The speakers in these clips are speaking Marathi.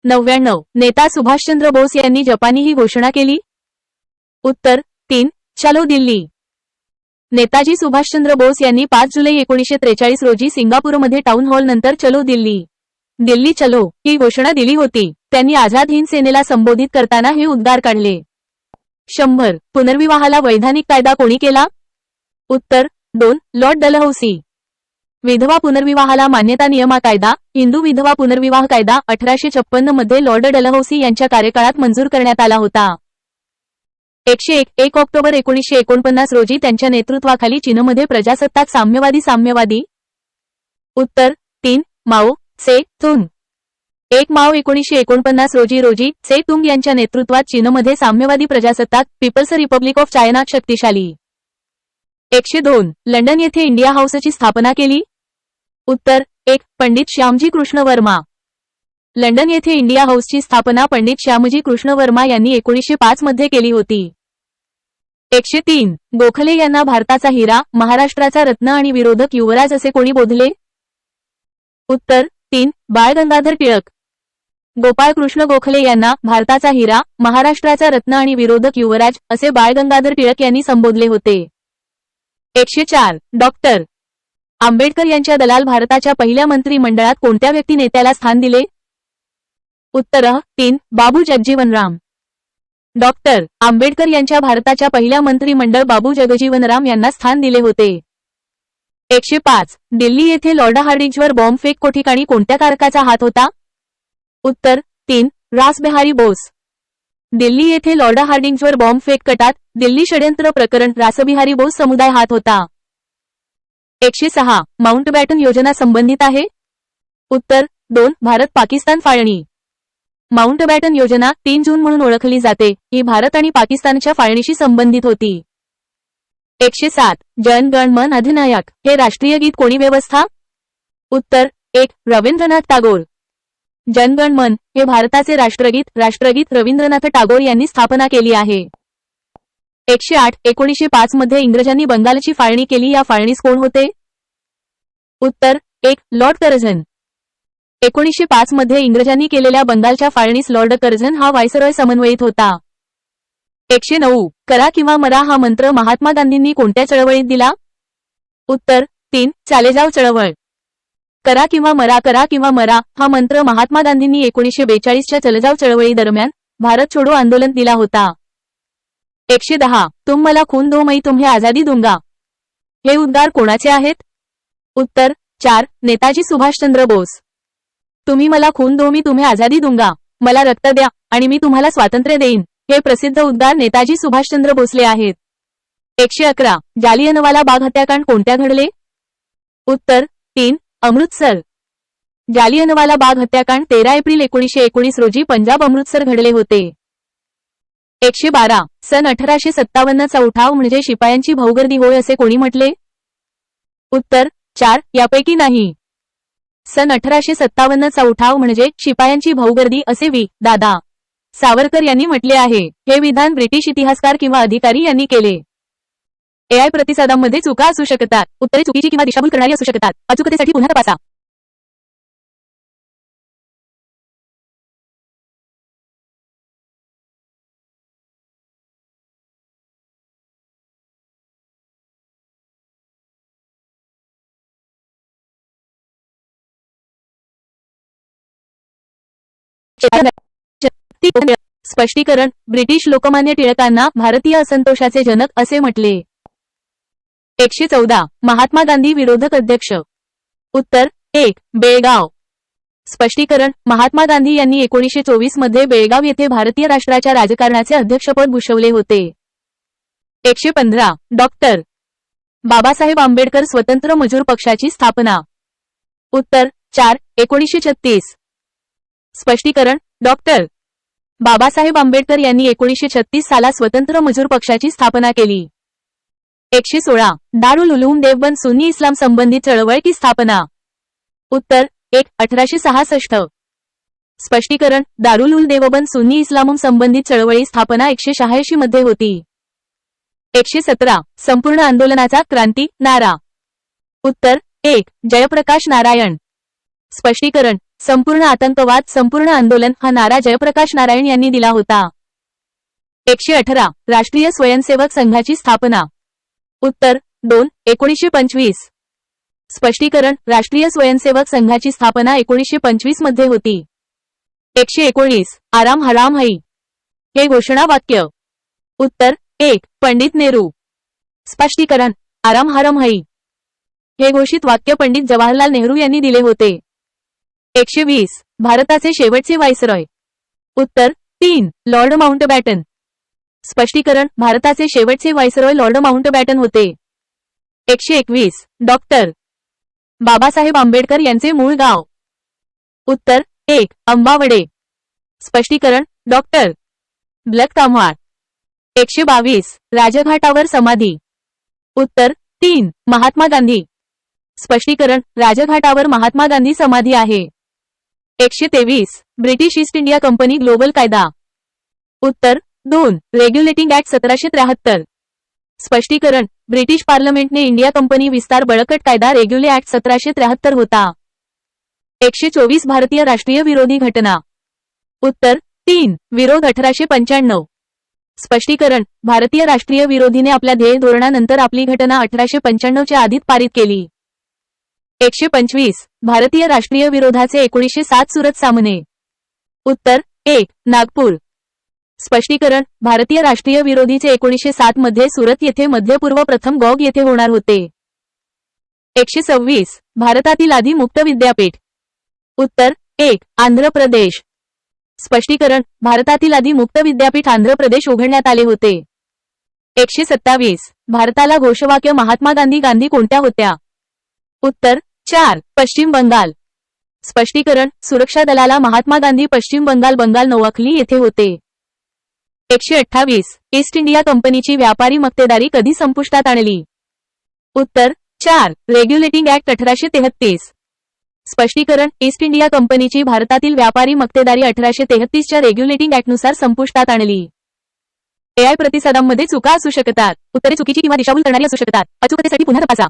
99 नेता सुभाषचंद्र बोस यांनी जपानी ही घोषणा केली? उत्तर 3 चलो दिल्ली। नेताजी सुभाषचंद्र बोस यांनी 5 जुलै 1943 रोजी सिंगापूरमध्ये टाउन हॉल नंतर चलो दिल्ली, दिल्ली चलो ही घोषणा दिली होती। त्यांनी आझाद हिंद सेनेला संबोधित करताना हे उद्गार काढले। 100 पुनर्विवाहाला वैधानिक कायदा कोणी केला? उत्तर 2 लॉर्ड डलहौसी। विधवा पुनर्विवाहाला मान्यता नियमा कायदा, हिंदू विधवा पुनर्विवाह कायदा 1856 मध्ये लॉर्ड डलहौसी यांच्या कार्यकाळात मंजूर करण्यात आला होता। 101 ऑक्टोबर 1949 रोजी त्यांच्या नेतृत्वाखाली चीनमध्ये प्रजासत्ताक साम्यवादी उत्तर 3 माओ से तुंग। 1 माओ 1949 रोजी से तुंग यांच्या नेतृत्वात चीनमध्ये साम्यवादी प्रजासत्ताक पीपल्स रिपब्लिक ऑफ चायना शक्तिशाली। 102 लंडन येथे इंडिया हाऊसची स्थापना केली? उत्तर 1 पंडित श्यामजी कृष्ण वर्मा। लंडन येथे इंडिया हाऊसची स्थापना पंडित श्यामजी कृष्ण वर्मा यांनी 1905 मध्ये केली होती। 103 गोखले यांना भारताचा हिरा, महाराष्ट्राचा रत्न आणि विरोधक युवराज असे कोणी बोधले? उत्तर 3 बाळ गंगाधर टिळक। गोपाळ कृष्ण गोखले यांना भारताचा हिरा, महाराष्ट्राचा रत्न आणि विरोधक युवराज असे बाळ गंगाधर टिळक यांनी संबोधले होते। 104 डॉक्टर आंबेडकर यांच्या दलाल भारताच्या पहिल्या मंत्रिमंडळात कोणत्या व्यक्ती नेत्याला स्थान दिले? उत्तर 3 बाबू जगजीवनराम। डॉक्टर आंबेडकर यांच्या भारताच्या पहिल्या मंत्रिमंडळ बाबू जगजीवनराम यांना स्थान दिले होते। 105 दिल्ली येथे लॉर्ड हार्डिंजवर बॉम्बफेक ठिकाणी कोणत्या कारकाचा हात होता? उत्तर 3 रासबिहारी बोस। दिल्ली येथे लॉर्ड हार्डिंजवर बॉम्बफेक कटात दिल्ली षड्यंत्र प्रकरण रासबिहारी बोस समुदाय हात होता। 106 माउंटबॅटन योजना संबंधित आहे? उत्तर 2 भारत पाकिस्तान फाळणी। माउंटबॅटन योजना 3 जून म्हणून ओळखली जाते, ही भारत आणि पाकिस्तानच्या फाळणीशी संबंधित होती। 107 जन गण मन अधिनायक हे राष्ट्रीय गीत कोणी व्यवस्था? उत्तर 1 रवींद्रनाथ टागोर। जन गण मन हे भारताचे राष्ट्रगीत रवींद्रनाथ टागोर यांनी स्थापना केली आहे। 108 1905 मध्ये इंग्रजांनी बंगालची फाळणी केली, या फाळणीस कोण होते? उत्तर 1 लॉर्ड कर्झन। 1905 मध्ये इंग्रजांनी केलेल्या बंगालच्या फाळणीस लॉर्ड कर्झन हा व्हायसरॉय समन्वयित होता। 109 करा किंवा मरा हा मंत्र महात्मा गांधींनी कोणत्या चळवळीत दिला? उत्तर 3 चालेजाव चळवळ। करा किंवा मरा हा मंत्र महात्मा गांधींनी 1942 च्या चलेजाव चळवळी दरम्यान भारत छोडो आंदोलन दिला होता। 110 तुम मला खून दो मैं तुम्हें आजादी दूंगा हे उद्गार कोणाचे आहेत? उत्तर 4 नेताजी सुभाषचंद्र बोस। तुम्ही मला खून दो मी तुम्हें आजादी दूंगा, मला रक्त द्या आणि मी तुम्हाला स्वातंत्र्य देईन हे प्रसिद्ध उद्गार नेताजी सुभाषचंद्र भोसले आहेत। 111 जालियनवाला बाग हत्याकांड कोणत्या घडले? उत्तर 3 अमृतसर। जालियनवाला बाग हत्याकांड 13 एप्रिल 1919 रोजी पंजाब अमृतसर घडले होते। 112 सन 1857 चा उठाव म्हणजे शिपायांची भाऊगर्दी होय असे कोणी म्हटले? उत्तर 4 यापैकी नाही। सन 1857 चा उठाव म्हणजे शिपायांची भाऊगर्दी असे वी. दादा सावरकर यांनी म्हटले आहे। हे विधान ब्रिटिश इतिहासकार किंवा अधिकारी यांनी केले। एआय प्रतिसादांमध्ये चुका असू शकतात, उत्तरे चुकीची किंवा दिशाभूल करणारी असू शकतात, अचूकतेसाठी पुन्हा तपासा। स्पष्टीकरण ब्रिटिश लोकमान्य टिळकांना भारतीय असंतोषाचे जनक असे म्हटले। 114 महात्मा गांधी विरोधक अध्यक्ष। उत्तर 1 बेळगाव। स्पष्टीकरण महात्मा गांधी यांनी 1924 मध्ये बेळगाव येथे भारतीय राष्ट्राच्या राजकारणाचे अध्यक्षपद भूषवले होते। 115 डॉक्टर बाबासाहेब आंबेडकर स्वतंत्र मजूर पक्षाची स्थापना। उत्तर 4 1936। स्पष्टीकरण डॉक्टर बाबासाहेब आंबेडकर यांनी 1936 साला स्वतंत्र मजूर पक्षाची स्थापना केली। 116 दारुल उलूम देवबंद सुन्नी इस्लाम संबंधित चळवळ की स्थापना। उत्तर 1 1866। स्पष्टीकरण दारुल उल देवबंद सुन्नी इस्लाम संबंधित चळवळी स्थापना 186 मध्ये होती। 117 संपूर्ण आंदोलनाचा क्रांती नारा। उत्तर 1 जयप्रकाश नारायण। स्पष्टीकरण संपूर्ण आतंकवाद संपूर्ण आंदोलन हा नारा जयप्रकाश नारायण यांनी दिला होता. 118 राष्ट्रीय स्वयंसेवक संघाची स्थापना. उत्तर 2. 1925. स्पष्टीकरण राष्ट्रीय स्वयंसेवक संघाची स्थापना 1925 मध्ये होती. 119 आराम हराम हई हे घोषणा वाक्य. उत्तर 1. पंडित नेहरू. स्पष्टीकरण आराम हराम हई हे घोषित वाक्य पंडित जवाहरलाल नेहरू यांनी दिले होते. 120 भारताचे शेवटचे व्हाईसरॉय. उत्तर 3. Lord Mountbatten. स्पष्टीकरण भारताचे शेवटचे व्हाईसरॉय लॉर्ड माउंटबॅटन होते. 121 डॉक्टर बाबासाहेब आंबेडकर यांचे मूळ गाव. उत्तर 1. अंबावडे. स्पष्टीकरण डॉक्टर ब्लॅक ताम्हाळ. 122 राजघाटावर समाधी. उत्तर 3. महात्मा गांधी. स्पष्टीकरण राजघाटावर महात्मा गांधी समाधी आहे. 123 British east India company global कायदा. उत्तर 2. Regulating act 1773. स्पष्टीकरण ब्रिटिश पार्लमेंटने इंडिया कंपनी विस्तार बळकट कायदा रेग्युले ऍक्ट 1773 होता. 124 भारतीय राष्ट्रीय विरोधी घटना. उत्तर 3. विरोध 1895. स्पष्टीकरण भारतीय राष्ट्रीय विरोधीने आपल्या ध्येय धोरणानंतर आपली घटना 1895 च्या आधीत पारित केली. 125 भारतीय राष्ट्रीय विरोधाचे 1907 सुरत सामने. उत्तर 1. नागपूर. स्पष्टीकरण भारतीय राष्ट्रीय विरोधीचे 1907 मध्ये सुरत येथे मध्यपूर्व प्रथम गॉग येथे होणार होते. 126 भारतातील आधी मुक्त विद्यापीठ. उत्तर 1. आंध्र प्रदेश. स्पष्टीकरण भारतातील आधी मुक्त विद्यापीठ आंध्र प्रदेश उघडण्यात आले होते. 127 भारताला घोषवाक्य महात्मा गांधी गांधी कोणत्या होत्या. उत्तर 4. पश्चिम बंगाल. स्पष्टीकरण सुरक्षा दलाला महात्मा गांधी पश्चिम बंगाल बंगाल नोवाखली येथे होते. 128 ईस्ट इंडिया कंपनीची व्यापारी मक्तेदारी कधी संपुष्टात आणली. उत्तर 4. Regulating act 1833. स्पष्टीकरण ईस्ट इंडिया कंपनीची भारतातील व्यापारी मक्तेदारी 1833 च्या रेग्युलेटिंग ऍक्टनुसार संपुष्टात आणली. एआय प्रतिसादांमध्ये चुका असू शकतात. उत्तरे चुकीची किंवा दिशाभूल करणारी असू शकतात. अचूकतेसाठी पुन्हा तपासा.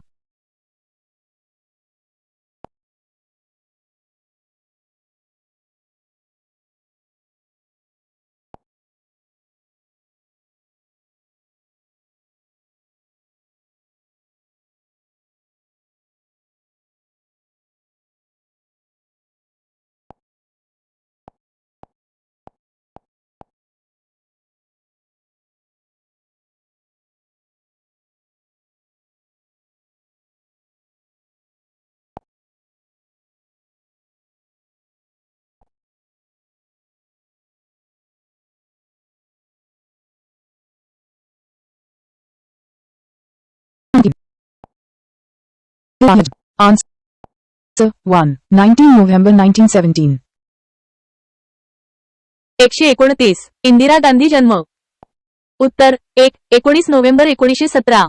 Answer 1. 19 November 1917. 129 इंदिरा गांधी जन्म. उत्तर 1. 19 नोव्हेंबर 1917.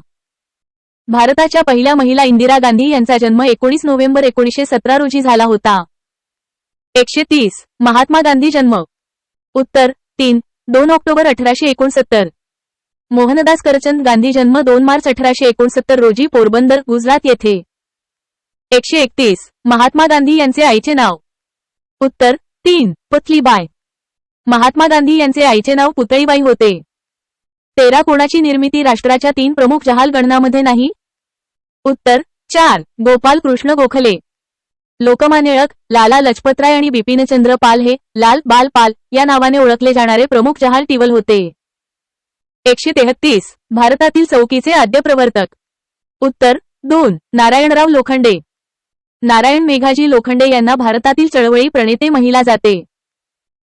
भारताच्या पहिल्या महिला इंदिरा गांधी यांचा जन्म 19 नोव्हेंबर 1917 रोजी झाला होता. 130 महात्मा गांधी जन्म. उत्तर 3. 2 ऑक्टोबर 1869. मोहनदास करमचंद गांधी जन्म 2 मार्च 1869 रोजी पोरबंदर गुजरात येथे. 131 महात्मा गांधी यांचे आईचे नाव. उत्तर 3. पुतलीबाई. महात्मा गांधी यांचे आईचे नाव पुतळीबाई होते. 13 कोणाची निर्मिती राष्ट्राच्या 3 प्रमुख जहाल गणनामध्ये नाही. उत्तर 4. गोपाल कृष्ण गोखले. लोकमान्य टिळक, लाला लजपतराय आणि बिपिनचंद्र पाल हे लाल बाल पाल या नावाने ओळखले जाणारे प्रमुख जहाल टिवल होते. 133 भारतातील चौकीचे आद्य प्रवर्तक. उत्तर 2. नारायणराव लोखंडे. नारायण मेघाजी लोखंडे यांना भारतातील चळवळी प्रणेते महिला जाते.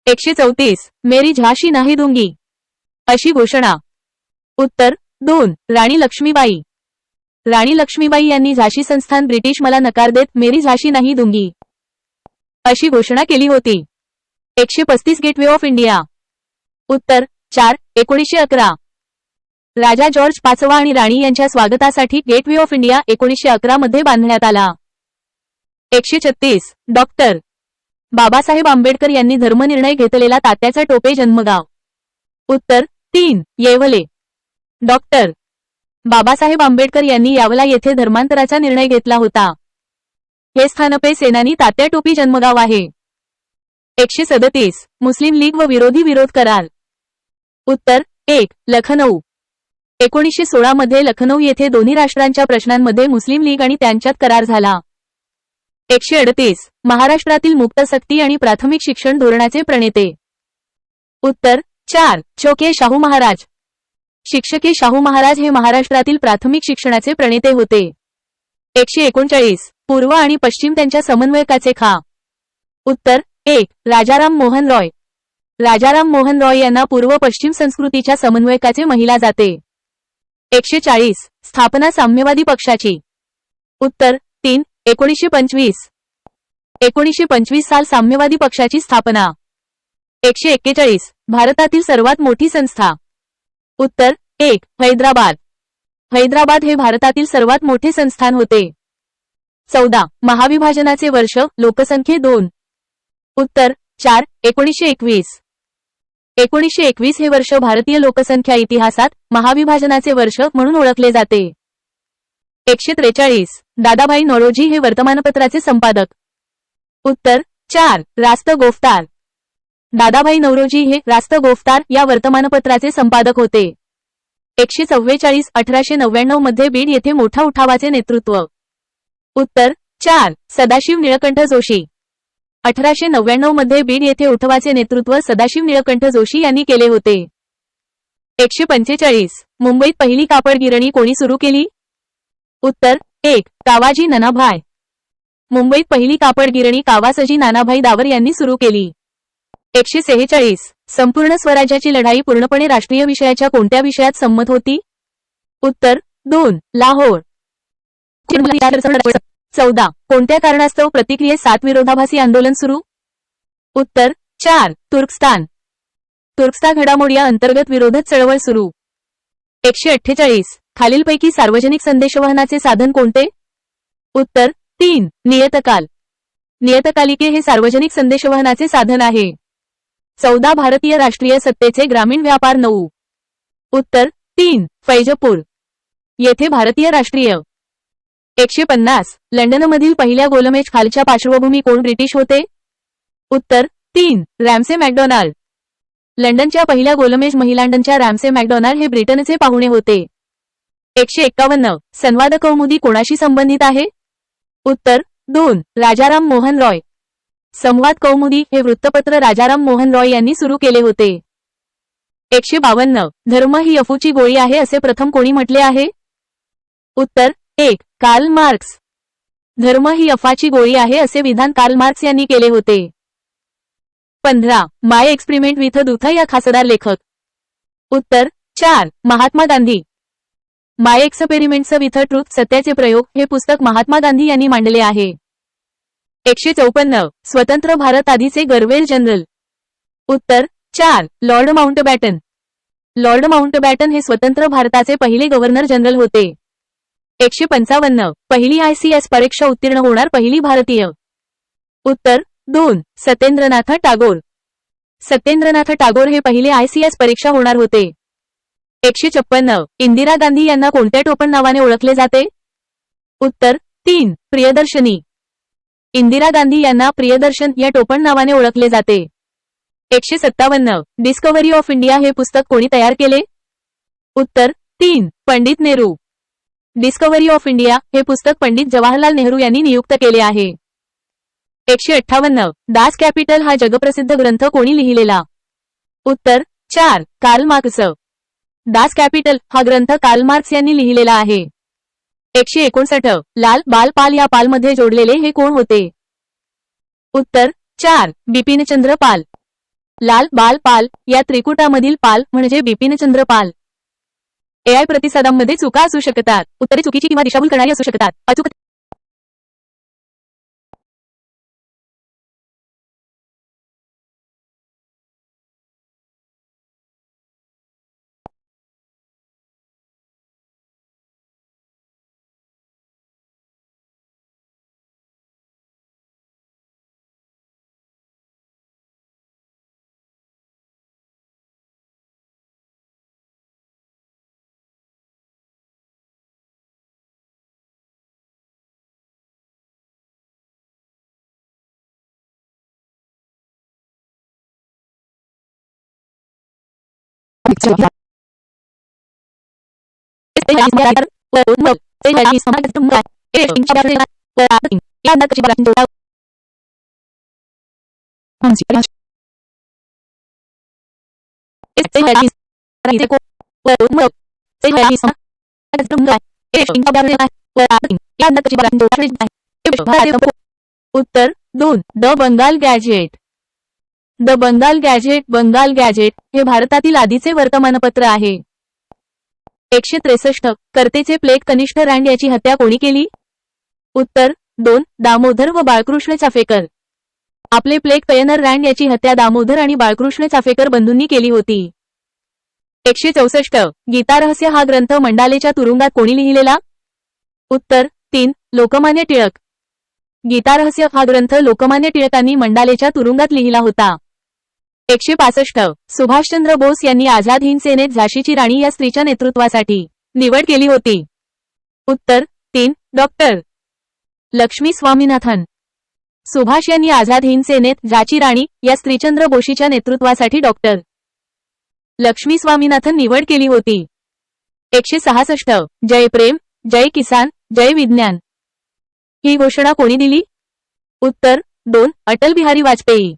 134 मेरी झाशी नाही दूंगी अशी घोषणा. उत्तर 2. राणी लक्ष्मीबाई. राणी लक्ष्मीबाई यांनी झाशी संस्थान ब्रिटिश मला नकार देत मेरी झाशी नाही दूंगी अशी घोषणा केली होती. 135 गेटवे ऑफ इंडिया. उत्तर 4. 1911. राजा जॉर्ज पाचवा आणि राणी यांच्या स्वागतासाठी गेटवे ऑफ इंडिया 1911 मध्ये बांधण्यात आला. 136 डॉक्टर बाबासाहेब आंबेडकर यांनी धर्मनिर्णय घेतलेला तात्याचा टोपे जन्मगाव. उत्तर 3. येवले. डॉक्टर बाबासाहेब आंबेडकर यांनी यावला येथे धर्मांतराचा निर्णय घेतला होता. हे स्थानपे सेनानी तात्या टोपी जन्मगाव आहे. 137 मुस्लिम लीग व विरोधी विरोध करार. उत्तर 1. लखनौ. 1916 मध्ये लखनौ येथे दोन्ही राष्ट्रांच्या प्रश्नांमध्ये मुस्लिम लीग आणि त्यांच्यात करार झाला. 138 महाराष्ट्रातील मुक्त सक्ती आणि प्राथमिक शिक्षण धोरणाचे प्रणेते. उत्तर 4. चोके शाहू महाराज. शिक्षके शाहू महाराज हे महाराष्ट्रातील प्राथमिक शिक्षणाचे प्रणेते होते. 139 पूर्व आणि पश्चिम त्यांच्या समन्वयकाचे खा. उत्तर 1. राजाराम मोहन रॉय. राजाराम मोहन रॉय यांना पूर्व पश्चिम संस्कृतीच्या समन्वयकाचे महिला जाते. 140 स्थापना साम्यवादी पक्षाची. उत्तर 3. 1925. 1925 साल साम्यवादी पक्षाची स्थापना. 141 भारतातील सर्वात मोठी संस्था. उत्तर 1. हैदराबाद. हैदराबाद हे भारतातील सर्वात मोठे संस्थान होते. 14 महाविभाजनाचे वर्ष लोकसंख्ये 2. उत्तर 4. 1921. 1921 हे वर्ष भारतीय लोकसंख्या इतिहासात महाविभाजनाचे वर्ष म्हणून ओळखले जाते. 143 दादाभाई नौरोजी हे वर्तमानपत्राचे संपादक. उत्तर 4. रास्त गोफ्तार. दादाभाई नौरोजी हे रास्त गोफ्तार या वर्तमानपत्राचे संपादक होते. 144 1899 मध्ये बीड येथे मोठा उठावाचे नेतृत्व. उत्तर 4. सदाशिव निळकंठ जोशी. 1899 मध्ये बीड येथे उठावाचे नेतृत्व सदाशिव निळकंठ जोशी यांनी केले होते. 145 मुंबईत पहिली कापड गिरणी कोणी सुरू केली. उत्तर 1. कावाजी नानाभाई. मुंबईत पहिली कापड गिरणी कावासजी नानाभाई दावर यांनी सुरू केली. 146 संपूर्ण स्वराज्याची लढाई पूर्णपणे राष्ट्रीय विषयाच्या कोणत्या विषयात संमत होती. उत्तर 2. लाहोर. 14 कोणत्या कारणास्तव प्रतिक्रियेत 7 विरोधाभासी आंदोलन सुरू. उत्तर 4. तुर्कस्तान. तुर्कस्तान घडामोडी या अंतर्गत विरोधक चळवळ सुरू. 148 खालीलपैकी सार्वजनिक संदेशवहनाचे साधन कोणते. उत्तर 3. नियतकाल. नियतकालिके हे सार्वजनिक संदेशवहनाचे साधन आहे. 14 भारतीय राष्ट्रीय सत्तेचे ग्रामीण व्यापार 9. उत्तर 3. फैजपूर येथे भारतीय राष्ट्रीय. 150 लंडनमधील पहिल्या गोलमेज खालच्या पार्श्वभूमी कोण ब्रिटिश होते. उत्तर 3. Ramsay McDonald. लंडनच्या पहिल्या गोलमेज महिलांडनच्या रॅम्से मॅकडोनाल्ड हे ब्रिटनचे पाहुणे होते. 151 संवाद कौमुदी कोणाशी संबंधित आहे. उत्तर 2. राजाराम मोहन रॉय. संवाद कौमुदी हे वृत्तपत्र राजाराम मोहन रॉय यांनी सुरू केले होते. 152 धर्म ही अफूची गोळी आहे असे प्रथम कोणी म्हटले आहे. उत्तर 1. Karl Marx. धर्म ही अफाची गोळी आहे असे विधान कार्ल मार्क्स यांनी केले होते. 15 माय एक्सपेरिमेंट विथ दुथ या खासदार लेखक. उत्तर 4. महात्मा गांधी. माय एक्सपेरिमेंट्स विथ ट्रूथ सत्याचे प्रयोग हे पुस्तक महात्मा गांधी यांनी मांडले आहे. 154 स्वतंत्र भारत आधीचे गव्हर्नर जनरल. उत्तर 4. Lord Mountbatten. लॉर्ड माउंटबॅटन हे स्वतंत्र भारताचे पहिले गव्हर्नर जनरल होते. 155 पहिली ICS परीक्षा उत्तीर्ण होणार पहिली भारतीय. उत्तर 2. सत्येंद्रनाथ टागोर. सत्येंद्रनाथ टागोर हे पहिले ICS परीक्षा होणार होते. 156 इंदिरा गांधी यांना कोणत्या टोपण नावाने ओळखले जाते. उत्तर 3. प्रियदर्शनी. इंदिरा गांधी यांना प्रियदर्शन या टोपण नावाने ओळखले जाते. 157 डिस्कव्हरी ऑफ इंडिया हे पुस्तक कोणी तयार केले. उत्तर 3. Pandit Nehru. Discovery of India हे पुस्तक पंडित जवाहरलाल नेहरू यांनी नियुक्त केले आहे. 158 दास कॅपिटल हा जगप्रसिद्ध ग्रंथ कोणी लिहिलेला. उत्तर 4. Karl Marx. दास कॅपिटल हा ग्रंथ कार्ल मार्क्स यांनी लिहिलेला आहे. 159 लाल बाल पाल या पालमध्ये जोडलेले हे कोण होते. उत्तर 4. बिपिनचंद्र पाल. लाल बाल पाल या त्रिकुटामधील पाल म्हणजे बिपिनचंद्र पाल. AI प्रतिसादांमध्ये चुका असू शकतात. उत्तरे चुकीची किंवा दिशाभूल करणारी असू शकतात. अचूक उत्तर 2 the Bengal gazette. The Bengal gazette. Bengal gazette हे भारतातील आधीचे वर्तमानपत्र आहे. 163 कर्तेचे प्लेग कनिष्ठ रँड याची हत्या कोणी केली? उत्तर 2 दामोदर व बाळकृष्ण चाफेकर. आपले प्लेग पेयनर रँड याची हत्या दामोदर आणि बाळकृष्ण चाफेकर बंधूंनी केली होती. 164 गीतारहस्य हा ग्रंथ मंडालेच्या तुरुंगात कोणी लिहिलेला? उत्तर 3 लोकमान्य टिळक. गीतारहस्य हा ग्रंथ लोकमान्य टिळकांनी मंडालेच्या तुरुंगात लिहिला होता. 165 सुभाषचंद्र बोस यांनी आझाद हिंद सेनेत झाशीची राणी या स्त्रीच्या नेतृत्वासाठी निवड केली होती. उत्तर 3 डॉक्टर लक्ष्मी स्वामीनाथन. सुभाष यांनी आझाद हिंद सेनेत झाची राणी या स्त्रीचंद्र बोशीच्या नेतृत्वासाठी डॉक्टर लक्ष्मी स्वामीनाथन निवड केली होती. 166 जय प्रेम, जय किसान, जय विज्ञान ही घोषणा कोणी दिली? उत्तर 2 अटल बिहारी वाजपेयी.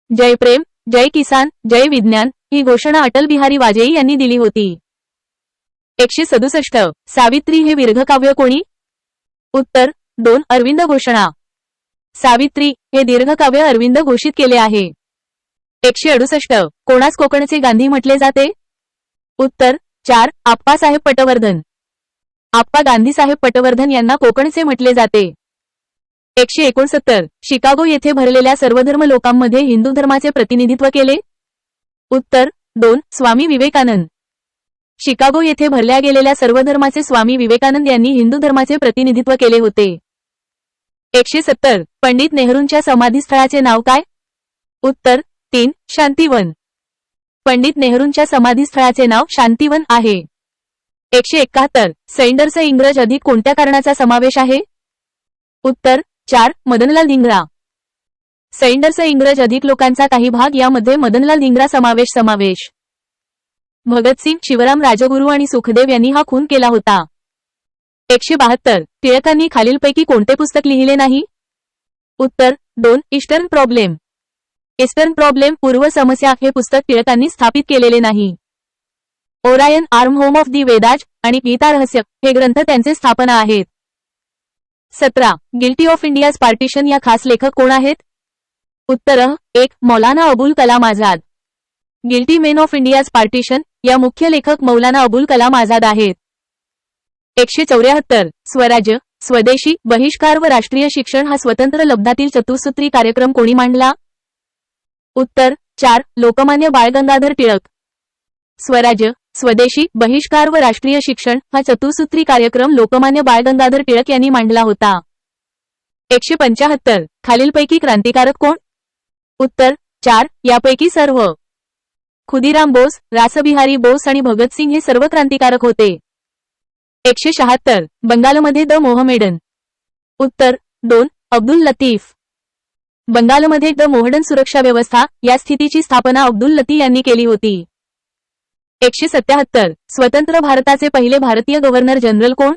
जय प्रेम, जय किसान, जय विज्ञान ही घोषणा अटल बिहारी वाजपेयी यांनी दिली होती. 167 सावित्री हे दीर्घकाव्य कोणी? उत्तर 2 अरविंद घोषणा. सावित्री हे दीर्घकाव्य अरविंद घोषित केले आहे. 168 कोणास कोकणचे गांधी म्हटले जाते? उत्तर 4 आप्पासाहेब पटवर्धन. आप्पा गांधीसाहेब पटवर्धन यांना कोकणचे म्हटले जाते. 169 शिकागो येथे भरलेल्या सर्वधर्म लोकांमध्ये हिंदू धर्माचे प्रतिनिधित्व केले? उत्तर 2 स्वामी विवेकानंद. शिकागो येथे भरल्या गेलेल्या सर्व धर्माचे स्वामी विवेकानंद यांनी हिंदू धर्माचे प्रतिनिधित्व केले होते. 170 पंडित नेहरूंच्या समाधीस्थळाचे नाव काय? उत्तर 3 शांतिवन. पंडित नेहरूंच्या समाधीस्थळाचे नाव शांतिवन आहे. 171 सैंडर्स इंग्रज अधिक कोणत्या कारणाचा समावेश आहे? उत्तर 4 मदनलाल धिंग्रा. सैंडर्स इंग्रज अधिक लोकांचा काही भाग यामध्ये मदनलाल धिंग्रा समावेश. भगतसिंग, शिवराम राजगुरू आणि सुखदेव यांनी हा खून केला होता. 172 टिळकांनी खालीलपैकी कोणते पुस्तक लिहिले नाही? उत्तर 2 ईस्टर्न प्रॉब्लेम. ईस्टर्न प्रॉब्लेम पूर्व समस्या हे पुस्तक टिळकांनी स्थापित केलेले नाही. Orion arm home of the Vedas आणि गीता रहस्य हे ग्रंथ त्यांचे स्थापना आहेत. 17 गिल्टी ऑफ इंडियाज पार्टिशन या खास लेखक कोण आहेत? उत्तर 1 Maulana Abul Kalam Azad. Guilty men of India's partition या मुख्य लेखक मौलाना अबुल कलाम आझाद आहेत. 174 स्वराज्य, स्वदेशी, बहिष्कार व राष्ट्रीय शिक्षण हा स्वतंत्र लब्धातील चतुसूत्री कार्यक्रम कोणी मांडला? उत्तर 4 लोकमान्य बाळ गंगाधर टिळक. स्वराज्य, स्वदेशी, बहिष्कार व राष्ट्रीय शिक्षण हा चतुसूत्री कार्यक्रम लोकमान्य बाळ गंगाधर टिळक यांनी मांडला होता. 175 खालीलपैकी क्रांतिकारक कोण? उत्तर 4 यापैकी सर्व. खुदीराम बोस, रासबिहारी बोस आणि भगतसिंग हे सर्व क्रांतिकारक होते. 176 बंगालमध्ये द मोहमेडन. उत्तर 2 अब्दुल लतीफ. बंगालमध्ये द मोहडन सुरक्षा व्यवस्था या स्थितीची स्थापना अब्दुल लतीफ यांनी केली होती. 177 स्वतंत्र भारताचे पहिले भारतीय गव्हर्नर जनरल कोण?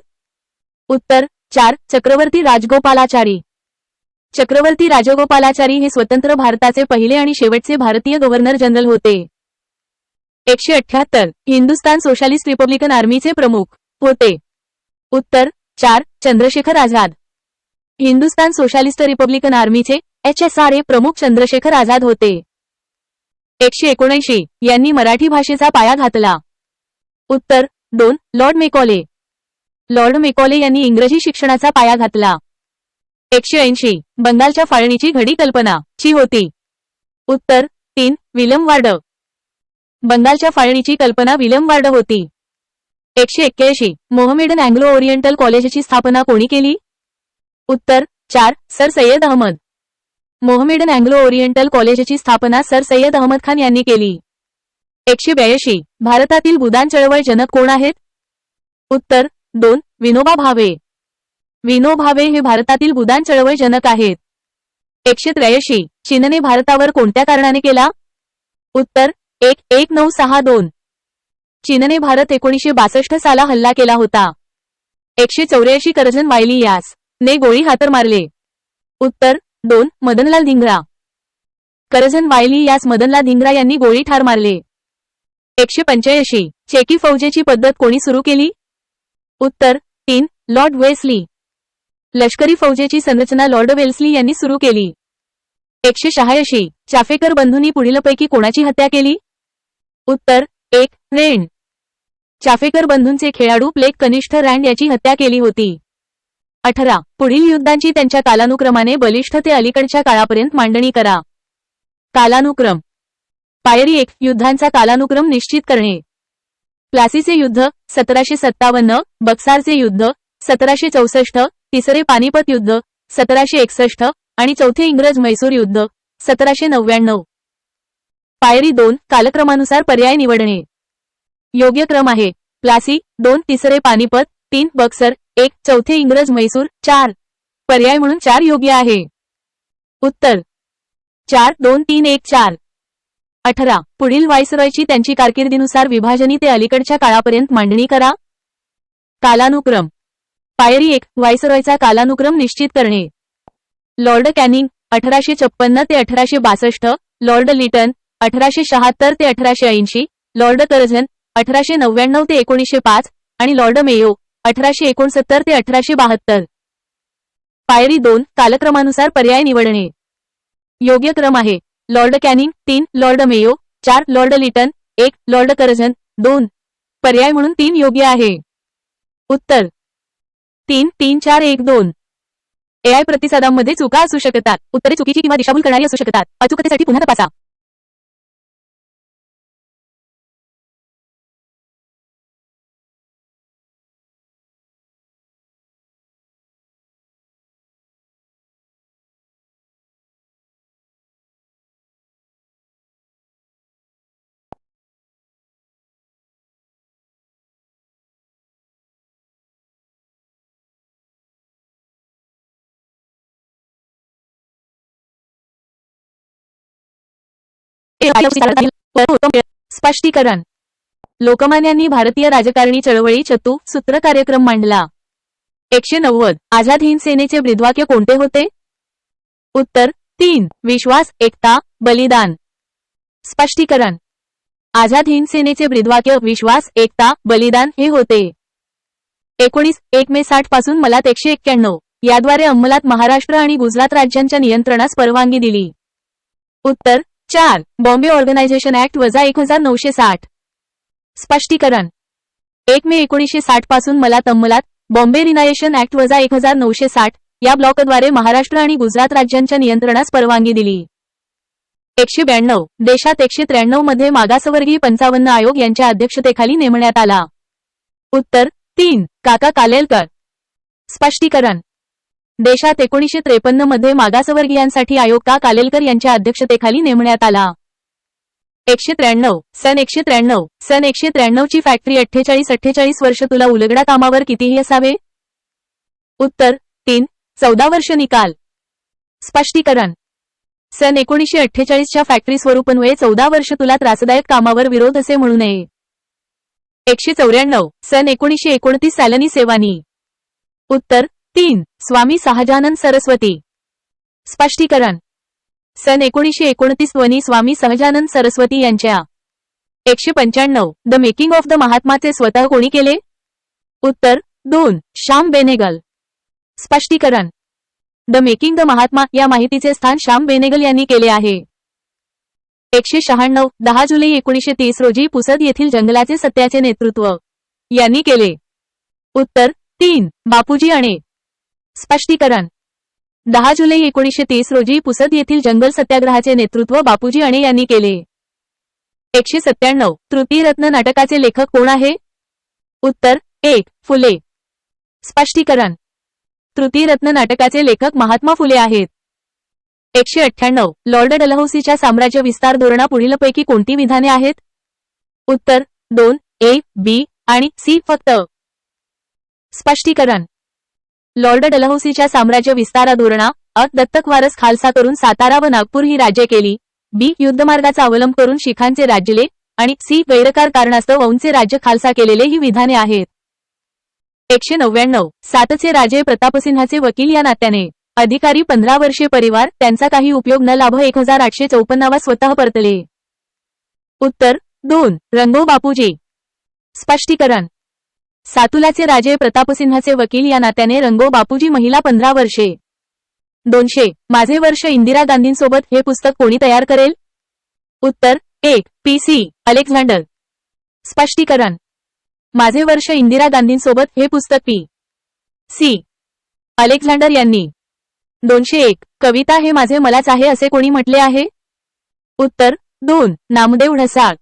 उत्तर 4 चक्रवर्ती राजगोपालाचारी. चक्रवर्ती राजगोपालाचारी हे स्वतंत्र भारताचे पहिले आणि शेवटचे भारतीय गव्हर्नर जनरल होते. 178 हिंदुस्तान सोशालिस्ट रिपब्लिकन आर्मीचे प्रमुख होते. उत्तर 4 चंद्रशेखर आझाद. हिंदुस्तान सोशालिस्ट रिपब्लिकन आर्मीचे HSRA प्रमुख चंद्रशेखर आझाद होते. 179 यांनी मराठी भाषेचा पाया घातला. उत्तर 2 लॉर्ड मेकॉले. लॉर्ड मेकॉले यांनी इंग्रजी शिक्षणाचा पाया घातला. 180 बंगालच्या फाळणीची घडी कल्पना ची होती. उत्तर 3 विल्यम वार्ड. बंगालच्या फाळणीची कल्पना विल्यम वार्ड होती. 181 मोहमेडन अँग्लो ओरिएंटल कॉलेजची स्थापना कोणी केली? उत्तर 4 sir Syed Ahmad. Mohammedan Anglo Oriental कॉलेजची स्थापना सर सय्यद अहमद खान यांनी केली. 182 भारतातील भूदान चळवळ जनक कोण आहेत? उत्तर 2 विनोबा भावे. विनोबा भावे हे भारतातील भूदान चळवळ जनक आहेत. 183 चीनने भारतावर कोणत्या कारणाने केला? उत्तर 1 1962 चीनने भारत 1962 साला हल्ला केला होता. 184 करझन वायली यास ने गोळी हातर मारले. उत्तर 2 मदनलाल धिंग्रा. करझन वायली यास मदनलाल धिंग्रा यांनी गोळी ठार मारले. 185 चेकी फौजेची पद्धत कोणी सुरू केली? उत्तर 3 लॉर्ड वेल्सली. लष्करी फौजेची संरचना लॉर्ड वेल्सली यांनी सुरू केली. 186 चाफेकर बंधूंनी पुढीलपैकी कोणाची हत्या केली? उत्तर 1 रँड. चाफेकर बंधूंचे खेळाडू प्लेग कनिष्ठ रँड याची हत्या केली होती. 18 पुढील युद्धांची त्यांच्या कालानुक्रमाने बलिष्ठ ते अलीकडच्या काळापर्यंत मांडणी करा. कालानुक्रम. पायरी 1 युद्धांचा कालानुक्रम निश्चित करणे. प्लासीचे युद्ध 1757, बक्सारचे युद्ध 1764, तिसरे पानिपत युद्ध 1761 आणि चौथे इंग्रज म्हैसूर युद्ध 1799. पायरी 2 कालक्रमानुसार पर्याय निवडणे. योग्य क्रम आहे प्लासी 2 तिसरे पानिपत 3 बक्सर 1 चौथे इंग्रज म्हैसूर 4. पर्याय म्हणून 4 योग्य आहे. उत्तर 4 2 3 1 4. 18 पुढील व्हाईसरॉयची त्यांची कारकिर्दीनुसार विभाजनी ते अलीकडच्या काळापर्यंत मांडणी करा. कालानुक्रम. पायरी 1 व्हाईसरॉयचा कालानुक्रम निश्चित करणे. लॉर्ड कॅनिंग 1856 ते 1862, लॉर्ड लिटन 1876 ते 1880, लॉर्ड करझन 1899 ते 1905 आणि लॉर्ड मेयो 1869 ते 1872. पायरी 2 कालक्रमानुसार पर्याय निवडणे. योग्य क्रम आहे Lord Canning 3 Lord Mayo 4 Lord Lytton 1 Lord Curzon 2. पर्याय म्हणून 3 योग्य आहे. उत्तर 3 3 4 1 2. एआय प्रतिसादांमध्ये चुका असू शकतात. उत्तरे चुकीची किंवा दिशाभूल करणारी असू शकतात. अचूकतेसाठी पुन्हा तपासा. स्पष्टीकरण. लोकमान्यांनी भारतीय राजकारणी चळवळी चतू सूत्र कार्यक्रम मांडला. 190 आझाद हिंद सेनेचे ब्रीदवाक्य कोणते होते? उत्तर 3 विश्वास एकता बलिदान. स्पष्टीकरण. आझाद हिंद सेनेचे ब्रीदवाक्य विश्वास एकता बलिदान हे होते. 19 1 मे 60 पासून मलात 191 याद्वारे अंमलात महाराष्ट्र आणि गुजरात राज्यांच्या नियंत्रणास परवानगी दिली. उत्तर 4 बॉम्बे ऑर्गनायझेशन ऍक्ट वजा 1960. स्पष्टीकरण. 1 मे 1960 पासून मलात अंमलात बॉम्बे रिनायेशन ऍक्ट वजा 1960 या ब्लॉकद्वारे महाराष्ट्र आणि गुजरात राज्यांच्या नियंत्रणास परवानगी दिली. 192 देशात 193 मध्ये मागासवर्गीय 55 आयोग यांच्या अध्यक्षतेखाली नेमण्यात आला. उत्तर 3 काका कालेलकर. स्पष्टीकरण. देशात 1953 मध्ये मागासवर्गीयांसाठी आयोग का कालेलकर यांच्या अध्यक्षतेखाली नेमण्यात आला. 193 सन 193 सन 193 ची फॅक्टरी 48 वर्ष तुला उलगडा कामावर कितीही असावे? उत्तर 3 14 वर्ष निकाल. स्पष्टीकरण. सन 1948 च्या फॅक्टरी स्वरूपन्वये 14 वर्ष तुला त्रासदायक कामावर विरोध असे म्हणू नये. 194 सन 1929 सॅलनी सेवानी. उत्तर 3 स्वामी सहजानंद सरस्वती. स्पष्टीकरण. सन 1929 वनी स्वामी सहजानंद सरस्वती यांच्या. 195 द मेकिंग ऑफ द महात्माचे स्वतः कोणी केले? उत्तर 2 श्याम बेनेगल. स्पष्टीकरण. द मेकिंग द महात्मा या माहितीचे स्थान श्याम बेनेगल यांनी केले आहे. 196 10 जुलै 1930 रोजी पुसद येथील जंगलाचे सत्याचे नेतृत्व यांनी केले. उत्तर 3 बापूजी अणे. स्पष्टीकरण. 10 जुलै 1930 रोजी पुसद येथील जंगल सत्याग्रहाचे नेतृत्व बापूजी अणे यांनी केले. 197 तृतीयरत्न नाटकाचे लेखक कोण आहे? उत्तर 1 फुले. स्पष्टीकरण. तृतीयरत्न नाटकाचे लेखक महात्मा फुले आहेत. 198 लॉर्ड डलहौसीच्या साम्राज्य विस्तार धोरणा पुढीलपैकी कोणती विधाने आहेत? उत्तर 2 ए बी आणि सी फक्त. स्पष्टीकरण. लॉर्ड डलहौसीच्या साम्राज्य विस्तारा धोरणा अ दत्तक वारस खालसा करून सातारा व नागपूर ही राज्ये केली. बी युद्धमार्गाचा अवलंब करून शिखांचे राज्यले आणि सी गैरकार कारणास्तव औंधचे राज्य खालसा केलेले ही विधाने आहेत. 199 सातचे राजे प्रतापसिंहाचे वकील या नात्याने अधिकारी 15 वर्षे परिवार त्यांचा काही उपयोग न लाभ 1854 स्वतः परतले. उत्तर 2 रंगो बापूजी. स्पष्टीकरण सातुलाचे राजे प्रतापसिंहाचे वकील या नात्याने रंगो बापूजी महिला 15 वर्षे. 200 माझे वर्ष इंदिरा गांधींसोबत हे पुस्तक कोणी तयार करेल? उत्तर 1 PC अलेक्झांडर. स्पष्टीकरण माझे वर्ष इंदिरा गांधींसोबत हे पुस्तक PC अलेक्झांडर यांनी. 201 कविता हे माझे मलाच आहे असे कोणी म्हटले आहे? उत्तर 2 नामदेव ढसाळ.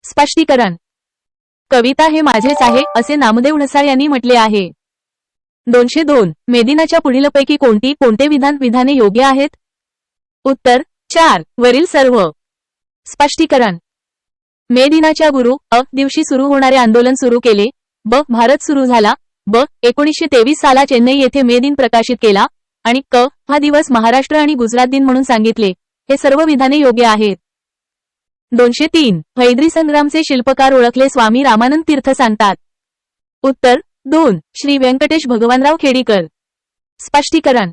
स्पष्टीकरण कविता हे माझेच आहे असे नामदेव ढसाळ यांनी म्हटले आहे. 202 मेदिनाच्या पुढीलपैकी कोणते विधाने योग्य आहेत? उत्तर 4 वरील सर्व. स्पष्टीकरण मे दिनाच्या गुरु दिवशी सुरू होणारे आंदोलन सुरू केले. ब भारत सुरू झाला. ब 1923 साला चेन्नई येथे मे दिन प्रकाशित केला. आणि क हा दिवस महाराष्ट्र आणि गुजरात दिन म्हणून सांगितले. हे सर्व विधाने योग्य आहेत. 203 हैदरी संग्रामचे शिल्पकार ओळखले स्वामी रामानंद तीर्थ सांगतात. उत्तर 2 श्री व्यंकटेश भगवानराव खेडीकर. स्पष्टीकरण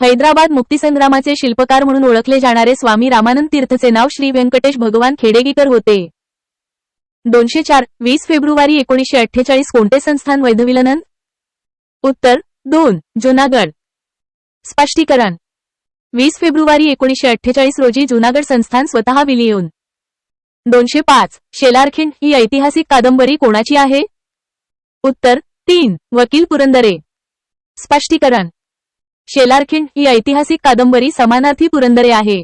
हैदराबाद मुक्तीसंग्रामाचे शिल्पकार म्हणून ओळखले जाणारे स्वामी रामानंद तीर्थचे नाव श्री व्यंकटेश भगवान खेडेगीकर होते. 204 20 फेब्रुवारी 1948 कोणते संस्थान वैधविलनन? उत्तर 2 जुनागड. स्पष्टीकरण 20 फेब्रुवारी 1948 रोजी जुनागड संस्थान स्वतः विलीन. 205 शेलारखिंड ही ऐतिहासिक कादंबरी कोणाची आहे? उत्तर 3 वकील पुरंदरे. स्पष्टीकरण शेलारखिंड ही ऐतिहासिक कादंबरी समानार्थी पुरंदरे आहे.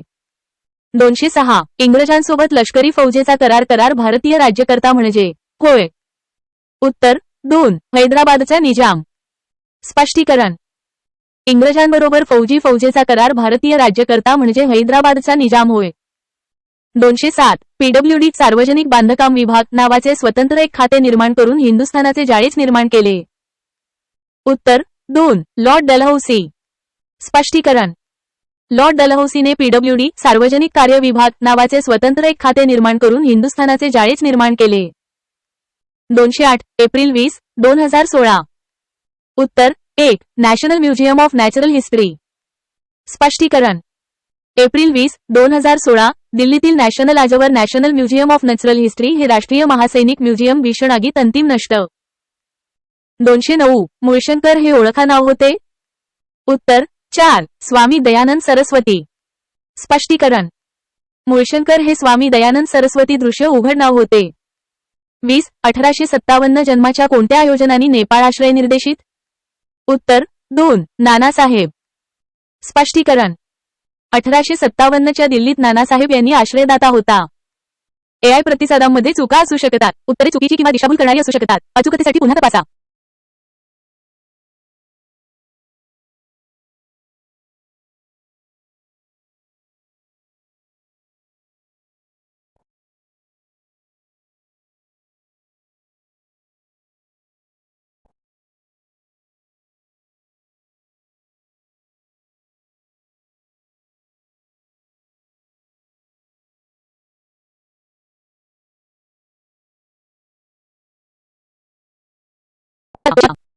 206 इंग्रजांसोबत लष्करी फौजेचा करार भारतीय राज्यकर्ता म्हणजे होय? उत्तर 2 हैदराबादचा निजाम. स्पष्टीकरण इंग्रजांबरोबर फौजेचा करार भारतीय राज्यकर्ता म्हणजे हैदराबादचा निजाम होय. 207 पीडब्ल्यूडी सार्वजनिक बांधकाम विभाग नावाचे स्वतंत्र एक खाते निर्माण करून हिंदुस्थानाचे जाळीच निर्माण केले. उत्तर 2 लॉर्ड डलहौसी. स्पष्टीकरण लॉर्ड डलहौसीने पीडब्ल्यूडी सार्वजनिक कार्य विभाग नावाचे स्वतंत्र एक खाते निर्माण करून हिंदुस्थानाचे जाळीच निर्माण केले. 208 एप्रिल 20 2016. उत्तर 1 national museum of natural history. स्पष्टीकरण एप्रिल 20 2016 दिल्लीतील नॅशनल आजवर national museum of natural history हे राष्ट्रीय महासैनिक म्युझियम भीषण आगीत अंतिम नष्ट. 209 मूळशंकर हे ओळखा नाव होते? उत्तर 4 स्वामी दयानंद सरस्वती. स्पष्टीकरण मूळशंकर हे स्वामी दयानंद सरस्वती दृश्य उघड नाव होते. 20 1857 जन्माच्या कोणत्या आयोजनांनी नेपाळ आश्रय निर्देशित? उत्तर 2 नानासाहेब. स्पष्टीकरण 1857च्या दिल्लीत नानासाहेब यांनी आश्रयदाता होता. एआय प्रतिसादांमध्ये चुका असू शकतात. उत्तरे चुकीची किंवा दिशाभूल करणारी असू शकतात. अचूकतेसाठी पुन्हा तपासा.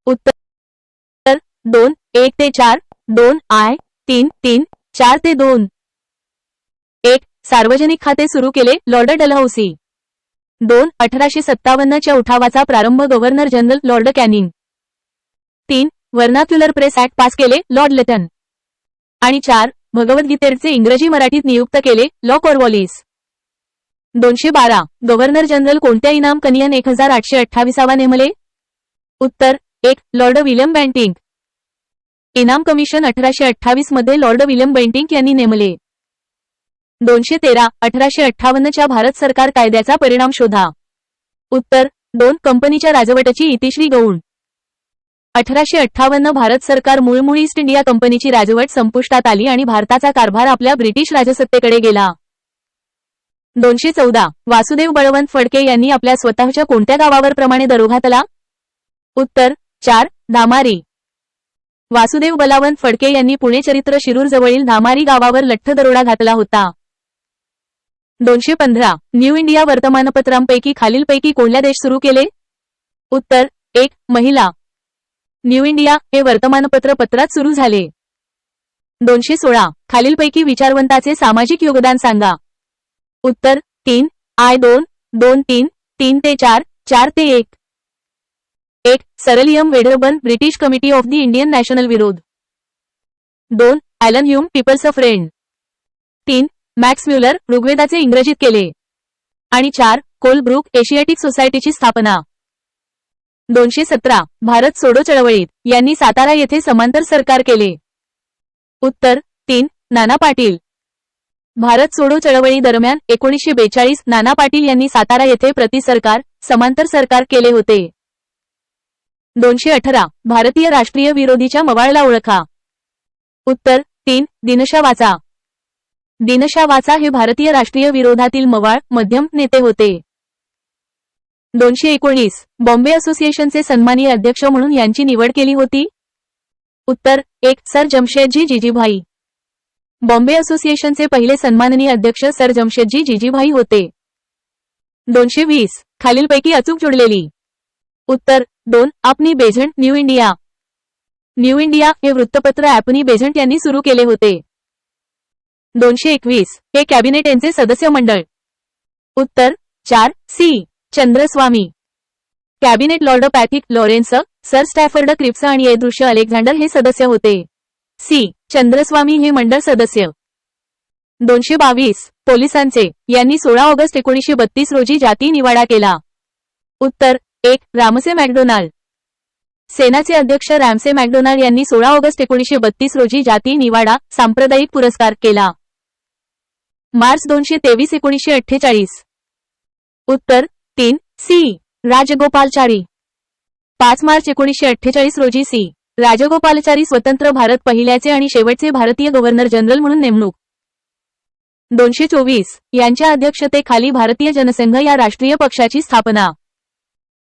उत्तर 2 1 ते 4 2 I 3 3 4 ते 2. 1 सार्वजनिक खाते सुरू केले लॉर्ड डलहौसी. 2 1857च्या उठावाचा प्रारंभ governor general Lord Canning. 3 vernacular press act pass केले लॉर्ड लेटन. आणि 4 भगवद्गीतेचे इंग्रजी मराठीत नियुक्त केले लॉ कॉर्नवॉलिस. 212 गव्हर्नर जनरल कोणत्या इनाम कनियन 1828 नेमले? उत्तर 1 लॉर्ड विल्यम बेंटिंक. इनाम कमिशन 1828 मध्ये लॉर्ड विल्यम बेंटिंक यांनी नेमले. 213 1858च्या भारत सरकार कायद्याचा परिणाम शोधा. उत्तर 2 कंपनीच्या राजवटीची इतिश्री गौण. 1858 भारत सरकार मूळ ईस्ट इंडिया कंपनीची राजवट संपुष्टात आली आणि भारताचा कारभार आपल्या ब्रिटिश राजसत्तेकडे गेला. 214 वासुदेव बळवंत फडके यांनी आपल्या स्वतःच्या कोणत्या गावावर प्रमाणे दरोडा घातला? उत्तर 4 धामारी. वासुदेव बळवंत फडके यांनी पुणे चरित्र शिरूर जवळील धामारी गावावर लठ्ठ दरोडा घातला होता. 215 न्यू इंडिया वर्तमानपत्रांपैकी खालीलपैकी कोणत्या देश सुरू केले? उत्तर 1 महिला. न्यू इंडिया हे वर्तमानपत्र पत्रात सुरू झाले. 216 खालीलपैकी विचारवंताचे सामाजिक योगदान सांगा. उत्तर 3 I2 2 3 3 ते 4 4 ते 1. 1 sir William Wedderburn British committee of the Indian national विरोध. 2 Allan Hume people's a friend. 3 Max Muller ऋग्वेदाचे इंग्रजीत केले. आणि 4 कोलब्रुक एशियाटिक सोसायटीची स्थापना. 217 भारत सोडो चळवळीत यांनी सातारा येथे समांतर सरकार केले. उत्तर 3 नाना पाटील. भारत सोडो चळवळी दरम्यान 1942 नाना पाटील यांनी सातारा येथे प्रतिसरकार समांतर सरकार केले होते. 218 भारतीय राष्ट्रीय विरोधीच्या मवाळला ओळखा. उत्तर 3 दिनशा वाचा. दिनशा वाचा हे भारतीय राष्ट्रीय विरोधातील मवाळ मध्यम नेते होते. 219 बॉम्बे असोसिएशनचे सन्माननीय अध्यक्ष म्हणून यांची निवड केली होती. उत्तर 1 सर जमशेदजी जीजीभाई. बॉम्बे असोसिएशनचे पहिले सन्माननीय अध्यक्ष सर जमशेदजी जीजीभाई होते. 220 खालीलपैकी अचूक जोडलेली. उत्तर 2 आपनी Besant new India. New India हे वृत्तपत्र ॲपनी बेझंट यांनी सुरू केले होते. 221 हे कॅबिनेट यांचे सदस्य मंडळ. उत्तर 4 C Chandraswami. Cabinet lord Pethick Lawrence sir Stafford Cripps आणि ए दृश्य अलेक्झांडर हे सदस्य होते. सी चंद्रस्वामी हे मंडळ सदस्य. 222 पोलिसांचे यांनी 16 ऑगस्ट 1932 रोजी जाती निवाडा केला. उत्तर 1 रामसे मॅकडोनाल्ड. सेनाचे अध्यक्ष रॅमसे मॅकडोनाल्ड यांनी 16 ऑगस्ट 1932 रोजी जाती निवाडा सांप्रदायिक पुरस्कार केला. मार्च 223 1948. उत्तर 3 सी राजगोपालचारी. 5 मार्च 1948 रोजी सी राजगोपालचारी स्वतंत्र भारत पहिल्याचे आणि शेवटचे भारतीय गव्हर्नर जनरल म्हणून नेमणूक. 224 यांच्या अध्यक्षतेखाली भारतीय जनसंघ या राष्ट्रीय पक्षाची स्थापना.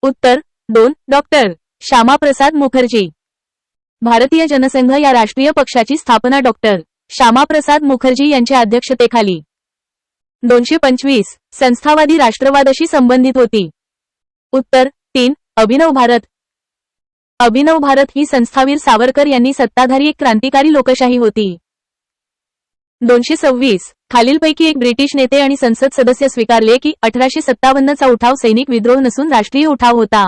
उत्तर 2 डॉक्टर श्यामाप्रसाद मुखर्जी. भारतीय जनसंघ या राष्ट्रीय पक्षाची स्थापना डॉक्टर श्यामाप्रसाद मुखर्जी यांच्या अध्यक्षतेखाली. 225 संस्थावादी राष्ट्रवादाशी संबंधित होती. उत्तर 3 अभिनव भारत. अभिनव भारत ही संस्थावीर सावरकर यांनी सत्ताधारी एक क्रांतिकारी लोकशाही होती. 226 खालीलपैकी एक ब्रिटिश नेते आणि संसद सदस्य स्वीकारले की 1857 चा उठाव सैनिक विद्रोह नसून राष्ट्रीय उठाव होता.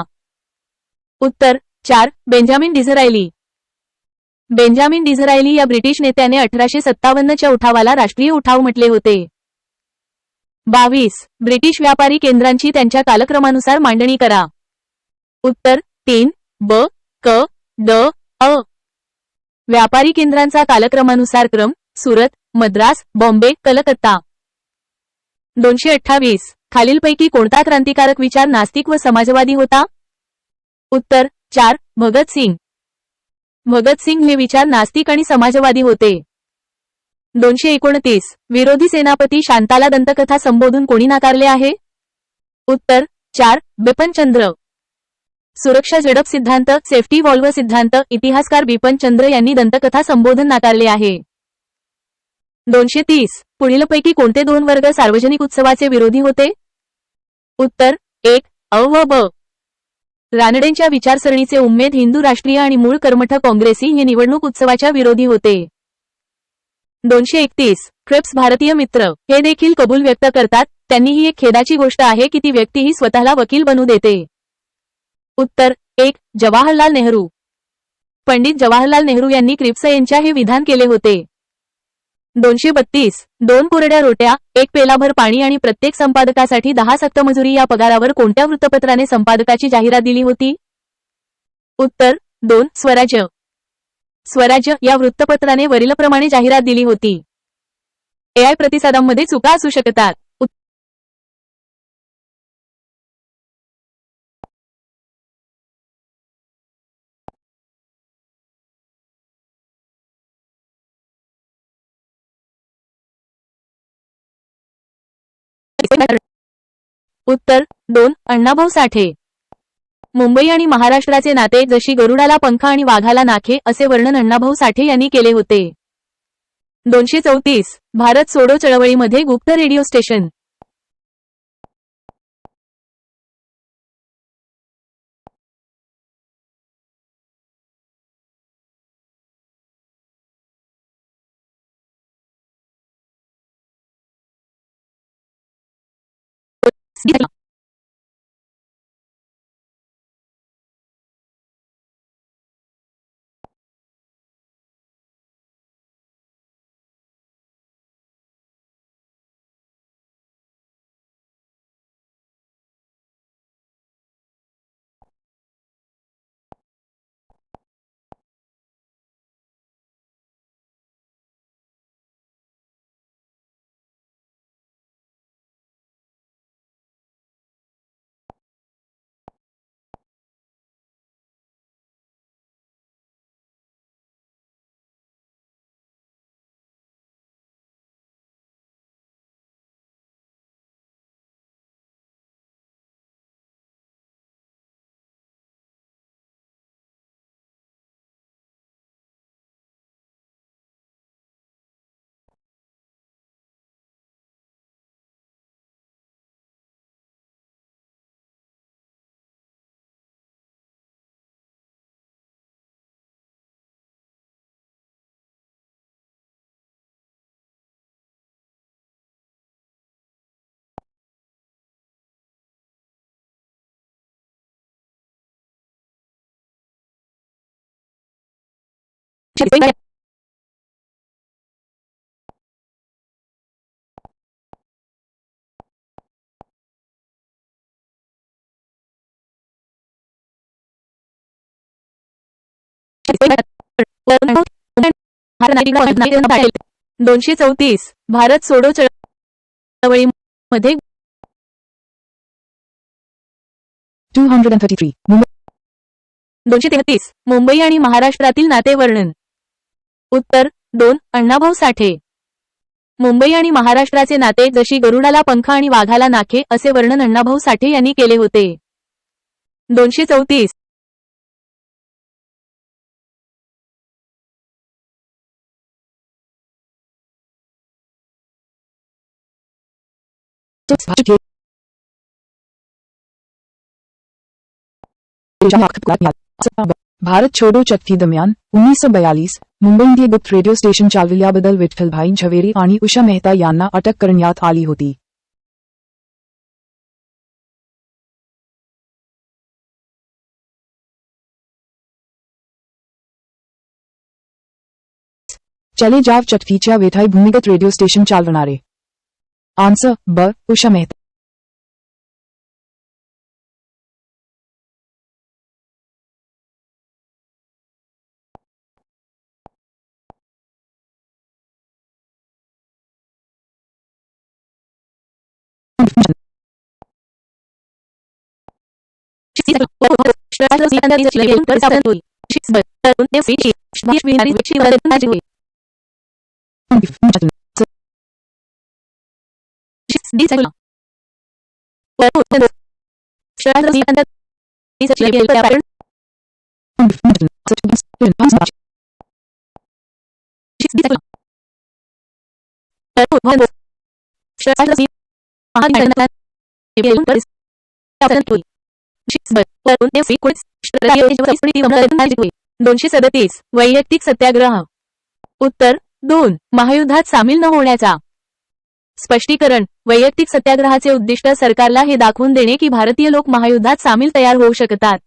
उत्तर 4 बेंजामिन डिझरायली. बेंजामिन डिझरायली या ब्रिटिश नेत्याने 1857 च्या उठावाला राष्ट्रीय उठाव म्हटले होते. 22 ब्रिटिश व्यापारी केंद्रांची त्यांच्या कालक्रमानुसार मांडणी करा. उत्तर 3 ब क ड अ. व्यापारी केंद्रांचा कालक्रमानुसार क्रम सुरत मद्रास बॉम्बे कलकत्ता. 228 खालीलपैकी कोणता क्रांतिकारक विचार नास्तिक व समाजवादी होता? उत्तर 4 भगत सिंग. भगत सिंग हे विचार नास्तिक आणि समाजवादी होते. 229 विरोधी सेनापती शांताला दंतकथा संबोधून कोणी नाकारले आहे? उत्तर 4 बिपनचंद्र. सुरक्षा झडप सिद्धांत सेफ्टी व्हॉल्व सिद्धांत इतिहासकार बिपनचंद्र यांनी दंतकथा संबोधन नाकारले आहे. 230 पुढीलपैकी कोणते दोन वर्ग सार्वजनिक उत्सवाचे विरोधी होते? उत्तर 1 अ व ब. रानडेंच्या विचारसरणीचे उम्मेद हिंदू राष्ट्रीय आणि मूळ कर्मठ काँग्रेसी हे निवडणूक उत्सवाच्या विरोधी होते. 231 क्रिप्स भारतीय मित्र हे देखील कबूल व्यक्त करतात. त्यांनी ही एक खेदाची गोष्ट आहे की ती व्यक्ती ही स्वतःला वकील बनू देते. उत्तर 1 जवाहरलाल नेहरू. पंडित जवाहरलाल नेहरू यांनी क्रिप्स यांच्या हे विधान केले होते. 232 2 कोरड्या रोट्या 1 पेलाभर पाणी आणि प्रत्येक संपादकासाठी 10 सक्त मजुरी या पगारावर कोणत्या वृत्तपत्राने संपादकाची जाहिरात दिली होती? उत्तर 2 स्वराज्य. स्वराज्य या वृत्तपत्राने वरीलप्रमाणे जाहिरात दिली होती. एआय प्रतिसादांमध्ये चुका असू शकतात. उत्तर 2 अण्णाभाऊ साठे. मुंबई आणि महाराष्ट्राचे नाते जशी गरुडाला पंख आणि वाघाला नाखे असे वर्णन अण्णाभाऊ साठे यांनी केले होते. 234 भारत सोडो चळवळीमध्ये गुप्त रेडिओ स्टेशन 234 भारत सोडो चळवळीमध्ये 233 मुंबई 233 मुंबई आणि महाराष्ट्रातील नातेवर्णन. उत्तर 2 अण्णाभाऊ साठे. मुंबई आणि महाराष्ट्राचे नाते जशी गरुडाला पंख आणि वाघाला नाके असे वर्णन अण्णाभाऊ साठे यांनी केले होते. 234 भारत छोडो चळवळी दरम्यान 1942 मुंबईमध्ये गुप्त रेडिओ स्टेशन चालविल्याबद्दल विठ्ठलभाई झवेरी आणि उषा मेहता यांना अटक करण्यात आली होती. चले जाव चटकीच्या वेठाई भूमिगत रेडिओ स्टेशन चालवणारे. आन्सर ब उषा मेहता. वैयक्तिक सत्याग्रह. उत्तर 2 महायुद्धात सामील न होण्याचा. स्पष्टीकरण. वैयक्तिक सत्याग्रहाचे उद्दिष्ट सरकारला हे दाखवून देणे की भारतीय लोक महायुद्धात सामील तयार होऊ शकतात.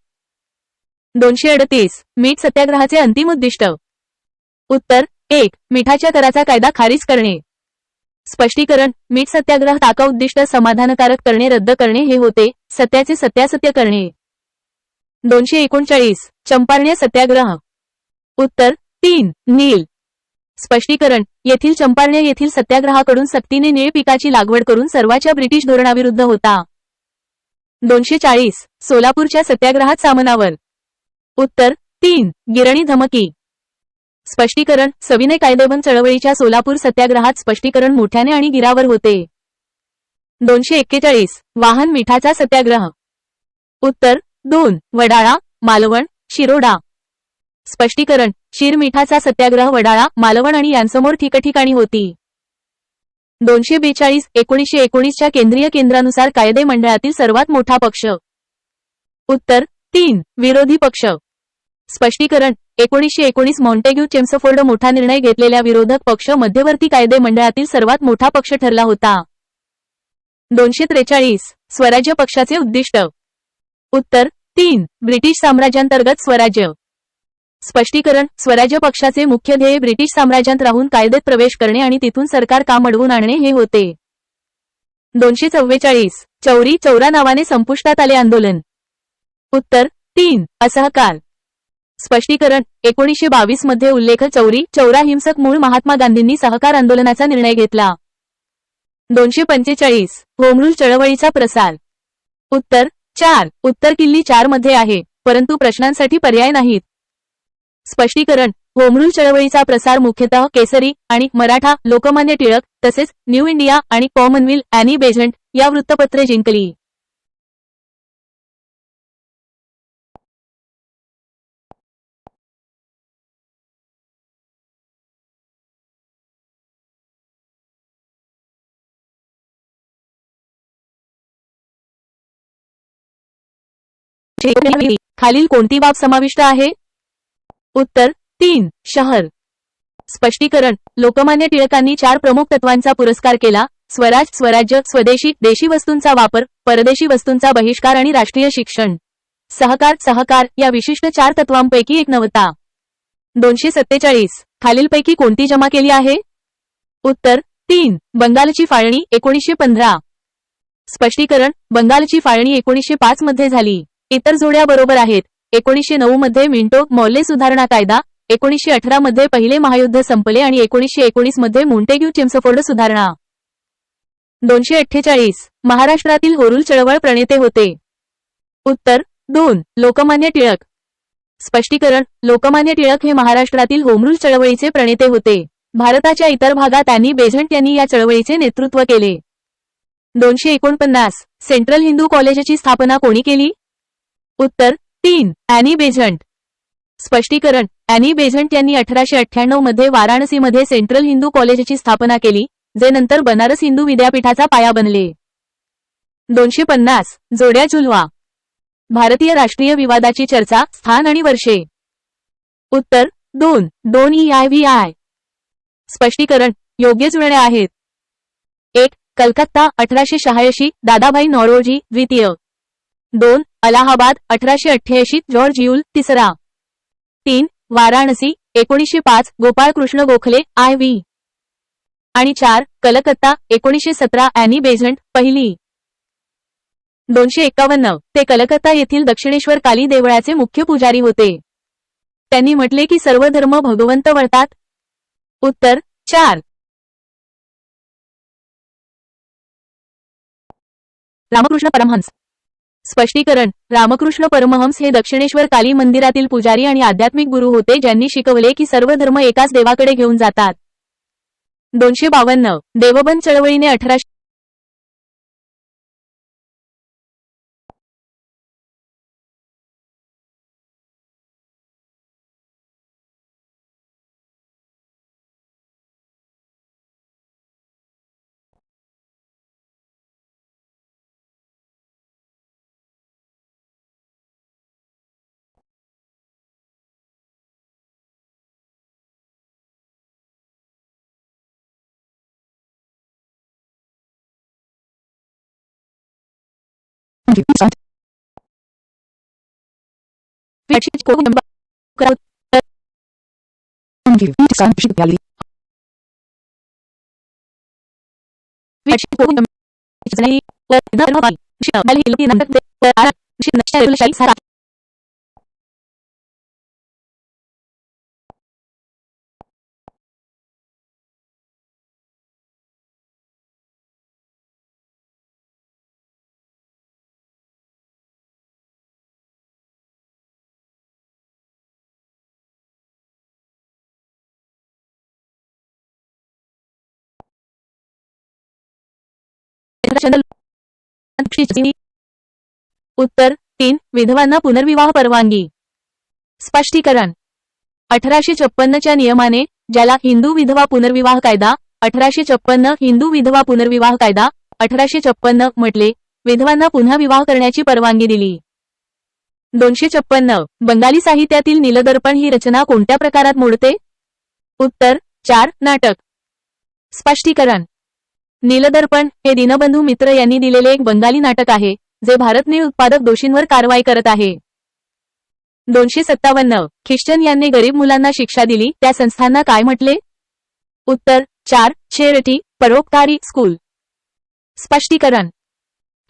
238 मीठ सत्याग्रहाचे अंतिम उद्दिष्ट. उत्तर 1 मिठाच्या कराचा कायदा खारिज करणे. स्पष्टीकरण. मीठ सत्याग्रह ताका उद्दिष्ट समाधानकारक करणे रद्द करणे हे होते, सत्याचे सत्यासत्य करणे. 239 चंपारण्य सत्याग्रह. उत्तर 3 नील. स्पष्टीकरण. येथील चंपारण्य येथील सत्याग्रहाकडून सक्तीने निळ पिकाची लागवड करून सर्वांच्या ब्रिटिश धोरणाविरुद्ध होता. 240 सोलापूरच्या सत्याग्रहात सामनावर. उत्तर 3 गिरणी धमकी. स्पष्टीकरण. सविनय कायदेबंद चळवळीच्या सोलापूर सत्याग्रहात स्पष्टीकरण मोठ्याने आणि गिरावर होते. 241 वाहन मिठाचा सत्याग्रह. उत्तर 2 वडाळा, मालवण, शिरोडा. स्पष्टीकरण. शीर मिठाचा सत्याग्रह वडाळा, मालवण आणि यांसमोर ठिकठिकाणी होती. 242 1919च्या केंद्रीय केंद्रानुसार कायदे मंडळातील सर्वात मोठा पक्ष. उत्तर 3 विरोधी पक्ष. स्पष्टीकरण. 1919 मॉन्टेग्यू चेम्सफोर्ड मोठा निर्णय घेतलेल्या विरोधक पक्ष मध्यवर्ती कायदे मंडळातील सर्वात मोठा पक्ष ठरला होता. 243 स्वराज्य पक्षाचे उद्दिष्ट. उत्तर 3. ब्रिटिश साम्राज्यातंर्गत स्वराज्य. स्पष्टीकरण. स्वराज्य पक्षाचे मुख्य ध्येय ब्रिटिश साम्राज्यात राहून कायदेत प्रवेश करणे आणि तिथून सरकार काम अडवून आणणे हे होते. 244. चौरी चौरा नावाने संपुष्टात आले आंदोलन. उत्तर 3. असहकार. स्पष्टीकरण. 1922 मध्ये उल्लेख. चौरी चौरा हिंसक मूळ महात्मा गांधींनी सहकार आंदोलनाचा निर्णय घेतला. 245. होमरूल चळवळीचा प्रसार. उत्तर 4. उत्तर किल्ली 4 मध्ये आहे, परंतु प्रश्नांसाठी पर्याय नाहीत. स्पष्टीकरण. होमरूल चळवळीचा प्रसार मुख्यतः केसरी आणि मराठा, लोकमान्य टिळक तसेच न्यू इंडिया आणि कॉमनवेल्थ ॲनी बेझंट या वृत्तपत्रे जिंकली. खालील कोणती बाब समाविष्ट आहे? उत्तर 3. शहर. स्पष्टीकरण. लोकमान्य टिळकांनी 4 प्रमुख तत्वांचा पुरस्कार केला: स्वराज, स्वराज्य, स्वदेशी, देशी वस्तूंचा वापर, परदेशी वस्तूंचा बहिष्कार आणि राष्ट्रीय शिक्षण. सहकार, सहकार या विशिष्ट 4 तत्वांपैकी एक नव्हता. 247. खालीलपैकी कोणती जमा केली आहे? उत्तर 3. बंगालची फाळणी 1915. स्पष्टीकरण. बंगालची फाळणी 1905 मध्ये झाली. इतर जोड्या बरोबर आहेत. 1909 मध्ये मिंटो मॉर्ले सुधारणा कायदा, 1918 मध्ये पहिले महायुद्ध संपले आणि 1919 मध्ये मोंटेग्यू चिम्सफोर्ड सुधारणा. 248. महाराष्ट्रातील होरूल चळवळ प्रणेते होते. उत्तर 2. लोकमान्य टिळक. स्पष्टीकरण. लोकमान्य टिळक हे महाराष्ट्रातील होमरूल चळवळीचे प्रणेते होते. भारताच्या इतर भागात ॲनी बेझंट यांनी या चळवळीचे नेतृत्व केले. 249. सेंट्रल हिंदू कॉलेजची स्थापना कोणी केली? उत्तर 3. Annie Besant. स्पष्टीकरण. ॲनी बेझंट यांनी 1898 मध्ये वाराणसीमध्ये सेंट्रल हिंदू कॉलेजची स्थापना केली, जे नंतर बनारस हिंदू विद्यापीठाचा पाया बनले. 250. जोड्या जुलवा. भारतीय राष्ट्रीय विवादाची चर्चा, स्थान आणि वर्षे. उत्तर 2. 2 EIVI. स्पष्टीकरण. योग्य जुळण्या आहेत. 1. कलकत्ता 1886 दादाभाई नौरोजी द्वितीय. 2. अलाहाबाद 1888 जॉर्ज यूल तिसरा. 3. वाराणसी 1905 गोपाळ कृष्ण गोखले IV. आणि 4. कलकत्ता 1917 ॲनी बेझंट पहिली. 251. ते कलकत्ता येथील दक्षिणेश्वर काली देवळाचे मुख्य पुजारी होते. त्यांनी म्हटले की सर्व धर्म भगवंत वळतात. उत्तर 4. रामकृष्ण परमहंस. स्पष्टीकरण. रामकृष्ण परमहंस हे दक्षिणेश्वर काली मंदिरातील पुजारी आणि आध्यात्मिक गुरु होते, ज्यांनी शिकवले की सर्व धर्म एकाच देवाकडे घेऊन जातात. 252. देवबंद चळवळीने 1800 उत्तर 3. विधवांना पुनर्विवाह परवानगी. स्पष्टीकरण. 1856 च्या नियमाने, ज्याला हिंदू विधवा पुनर्विवाह कायदा 1856 हिंदू विधवा पुनर्विवाह कायदा 1856 म्हटले, विधवांना पुन्हा विवाह करण्याची परवानगी दिली. 256. बंगाली साहित्यातील नीलदर्पण ही रचना कोणत्या प्रकारात मोडते? उत्तर 4. नाटक. स्पष्टीकरण. नीलदर्पण हे दीनबंधू मित्र यांनी दिलेले एक बंगाली नाटक आहे जे भारतने उत्पादक दोषींवर कारवाई करत आहे. 257 ख्रिश्चन यांनी गरीब मुलांना शिक्षा दिली त्या संस्थांना काय म्हटले? उत्तर 4 चॅरिटी परोपकारी स्कूल. स्पष्टीकरण.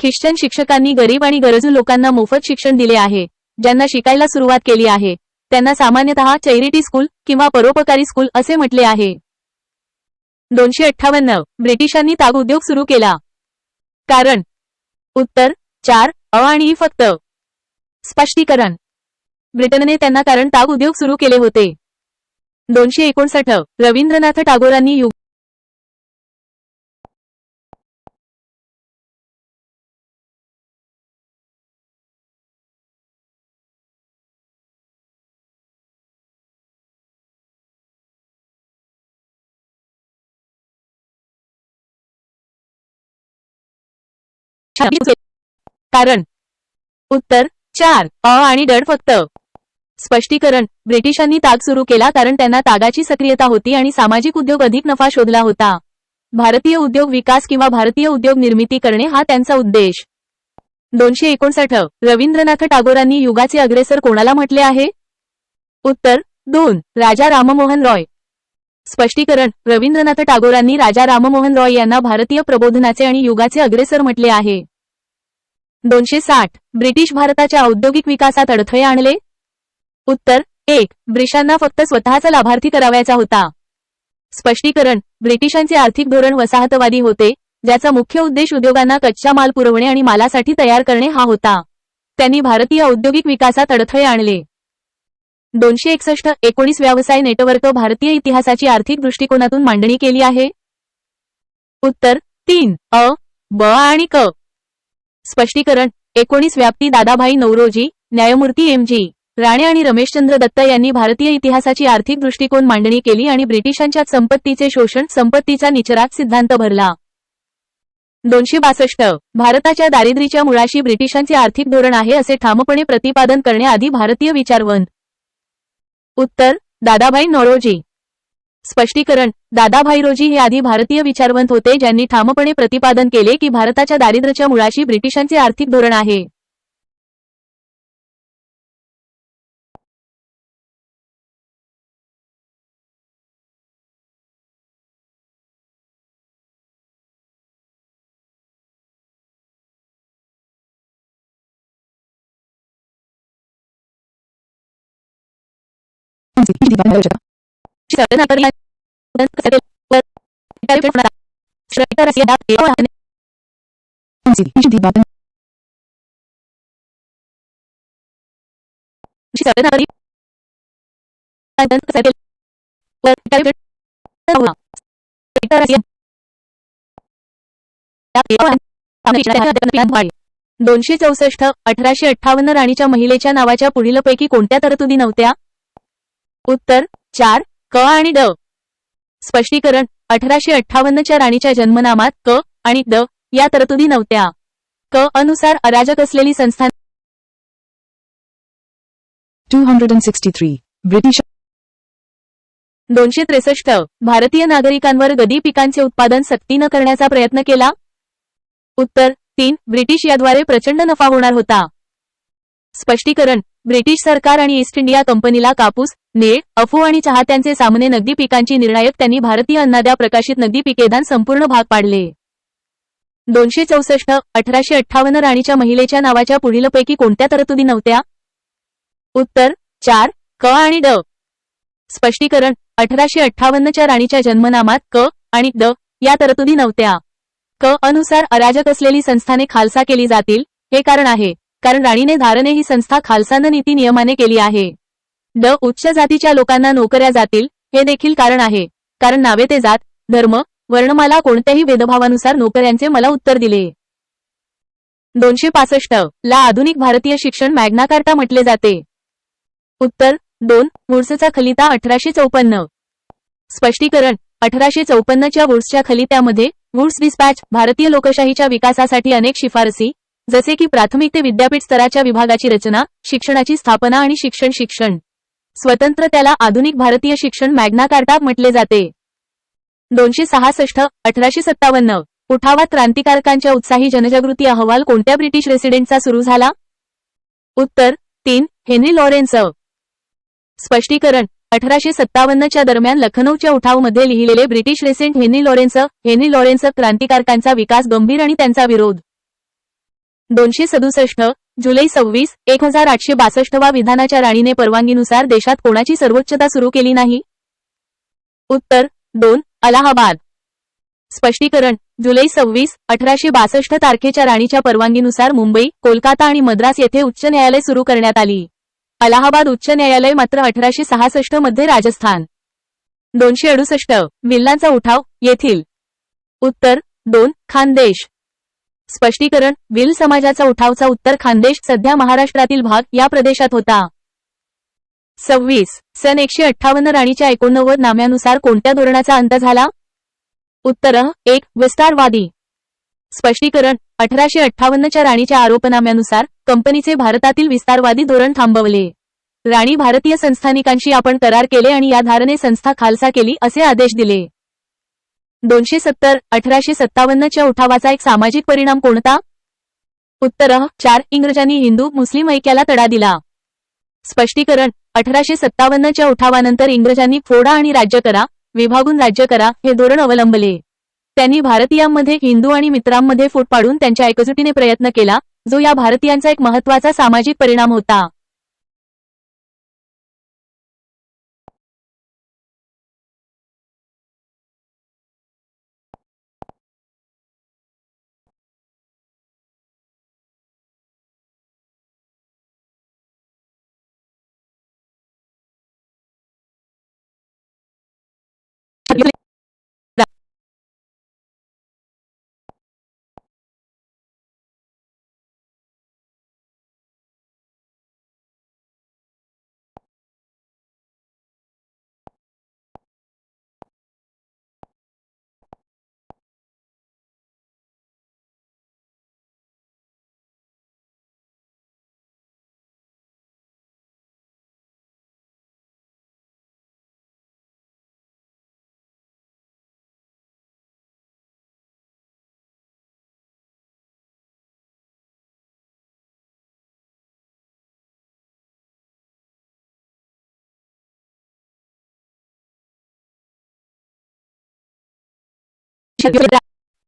ख्रिश्चन शिक्षकांनी गरीब आणि गरजू लोकांना मोफत शिक्षण दिले आहे. ज्यांना शिकायला सुरुवात केली आहे त्यांना सामान्यतः चॅरिटी स्कूल किंवा परोपकारी स्कूल असे म्हटले आहे. 258 ब्रिटिशांनी ताग उद्योग सुरू केला. कारण? उत्तर 4 आणि ई फक्त. स्पष्टीकरण. ब्रिटनने त्यांना कारण ताग उद्योग सुरू केले होते. 259 रवींद्रनाथ टागोरांनी कारण? उत्तर 4 आणि डड फक्त. स्पष्टीकरण. ब्रिटिशांनी ताग सुरू केला कारण त्यांना तागाची सक्रियता होती आणि सामाजिक उद्योग अधिक नफा शोधला होता. भारतीय उद्योग विकास किंवा भारतीय उद्योग निर्मिती करणे हा त्यांचा उद्देश. 259 रवींद्रनाथ टागोरांनी युगाचे अग्रेसर कोणाला म्हटले आहे? उत्तर 2 राजा राममोहन रॉय. स्पष्टीकरण. रवींद्रनाथ टागोरांनी राजा राममोहन रॉय यांना भारतीय प्रबोधनाचे आणि युगाचे अग्रेसर म्हटले आहे. 260 ब्रिटिश भारताच्या औद्योगिक विकासात अडथळे आणले? उत्तर 1 ब्रिटिशांना फक्त स्वतःचा लाभार्थी करावायचा होता. स्पष्टीकरण. ब्रिटिशांचे आर्थिक धोरण वसाहतवादी होते ज्याचा मुख्य उद्देश उद्योगांना कच्चा माल पुरवणे आणि मालासाठी तयार करणे हा होता. त्यांनी भारतीय औद्योगिक विकासात अडथळे आणले. 261 19 व्यवसाय नेटवर्क भारतीय इतिहासाची आर्थिक दृष्टिकोनातून मांडणी केली आहे? उत्तर 3 ब आणि क. स्पष्टीकरण. 19 व्याप्ती दादाभाई नौरोजी, न्यायमूर्ती एम.जी. राणे आणि रमेशचंद्र दत्त यांनी भारतीय इतिहासाची आर्थिक दृष्टिकोन मांडणी केली आणि ब्रिटिशांच्या संपत्तीचे शोषण संपत्तीचा निचराग सिद्धांत भरला. 262 भारताच्या दारिद्र्याच्या मुळाशी ब्रिटिशांचे आर्थिक धोरण आहे असे ठामपणे प्रतिपादन करण्याआधी भारतीय विचारवंत? उत्तर दादाभाई नौरोजी. स्पष्टीकरण. दादाभाईरोजी हे आधी भारतीय विचारवंत होते ज्यांनी ठामपणे प्रतिपादन केले की भारताच्या दारिद्र्याच्या मुळाशी ब्रिटिशांचे आर्थिक धोरण आहे. दोनशे 1858 राणीच्या महिलेच्या नावाच्या पुढीलपैकी कोणत्या तरतुदी नव्हत्या? उत्तर 4 क आणि ड. स्पष्टीकरण. 1858 च्या राणीच्या जन्मनामात क आणि ड या तरतुदी नव्हत्या. क अनुसार अराजक असलेली संस्था. 263 ब्रिटिश. 263 भारतीय नागरिकांवर गदी पिकांचे उत्पादन सक्ती न करण्याचा प्रयत्न केला? उत्तर 3 ब्रिटिश याद्वारे प्रचंड नफा होणार होता. स्पष्टीकरण. ब्रिटिश सरकार आणि ईस्ट इंडिया कंपनीला कापूस, नेळ, अफू आणि चाहत्यांचे सामने नगदी पिकांची निर्णायक त्यांनी भारतीय अन्नाद्या प्रकाशित नगदी पिकेदान संपूर्ण भाग पाडले. 264 1858 राणीच्या महिलेच्या नावाच्या पुढीलपैकी कोणत्या तरतुदी नव्हत्या? उत्तर 4 क आणि ड. स्पष्टीकरण. 1858 च्या राणीच्या जन्मनामात क आणि ड या तरतुदी नव्हत्या. क अनुसार अराजक असलेली संस्थाने खालसा केली जातील हे कारण आहे कारण राणीने धारणे ही संस्था खालसांना नीती नियमाने केली आहे. ड उच्च जातीच्या लोकांना नोकऱ्या जातील हे देखील कारण आहे कारण नावे ते जात, धर्म, वर्णमाला कोणत्याही भेदभावानुसार नोकऱ्यांचे मला उत्तर दिले. 265 ला आधुनिक भारतीय शिक्षण मॅग्ना कार्टा म्हटले जाते. उत्तर 2 वुड्सचा खलिता 1854. स्पष्टीकरण. 1854 च्या वुड्सच्या खलित्यामध्ये वुड्स डिस्पॅच भारतीय लोकशाहीच्या विकासासाठी अनेक शिफारसी जसे की प्राथमिक ते विद्यापीठ स्तराच्या विभागाची रचना, शिक्षणाची स्थापना आणि शिक्षण स्वतंत्र त्याला आधुनिक भारतीय शिक्षण मॅग्ना कार्टा म्हटले जाते. 266 1857 उठावात क्रांतिकारकांच्या उत्साही जनजागृती अहवाल कोणत्या ब्रिटिश रेसिडेंटचा सुरू झाला? उत्तर 3 हेनरी लॉरेन्स. स्पष्टीकरण 1857च्या दरम्यान लखनौच्या उठावामध्ये लिहिलेले British resident Henry Lawrence. Henry Lawrence क्रांतिकारकांचा विकास गंभीर आणि त्यांचा विरोध. 267 जुलै 26 1862 वा विधानाच्या राणीने परवानगीनुसार देशात कोणाची सर्वोच्चता सुरू केली नाही? उत्तर 2 अलाहाबाद. स्पष्टीकरण जुलै 26 1862 तारखेच्या राणीच्या परवानगीनुसार मुंबई, कोलकाता आणि मद्रास येथे उच्च न्यायालय सुरू करण्यात आली. अलाहाबाद उच्च न्यायालय मात्र 1866 मध्ये राजस्थान. 268 भिल्लांचा उठाव येथील. उत्तर 2 खानदेश. स्पष्टीकरण भिल समाजाचा उठावचा उत्तर खानदेश सध्या महाराष्ट्रातील भाग या प्रदेशात होता. 26 सन 158 राणीच्या 89 नाम्यानुसार कोणत्या धोरणाचा अंत झाला? उत्तर 1 विस्तारवादी. स्पष्टीकरण 1858च्या राणीच्या आरोपनाम्यानुसार कंपनीचे भारतातील विस्तारवादी धोरण थांबवले. राणी भारतीय संस्थानिकांशी आपण करार केले आणि या धारणे संस्था खालसा केली असे आदेश दिले. 270 1857च्या उठावाचा एक सामाजिक परिणाम कोणता? उत्तर 4 इंग्रजांनी हिंदू मुस्लिम ऐक्याला तडा दिला. स्पष्टीकरण 1857च्या उठावानंतर इंग्रजांनी फोडा आणि राज्य करा, विभागून राज्य करा हे धोरण अवलंबले. त्यांनी भारतीयांमध्ये हिंदू आणि मित्रांमध्ये फूट पाडून त्यांच्या एकजुटीने प्रयत्न केला, जो या भारतीयांचा एक महत्त्वाचा सामाजिक परिणाम होता.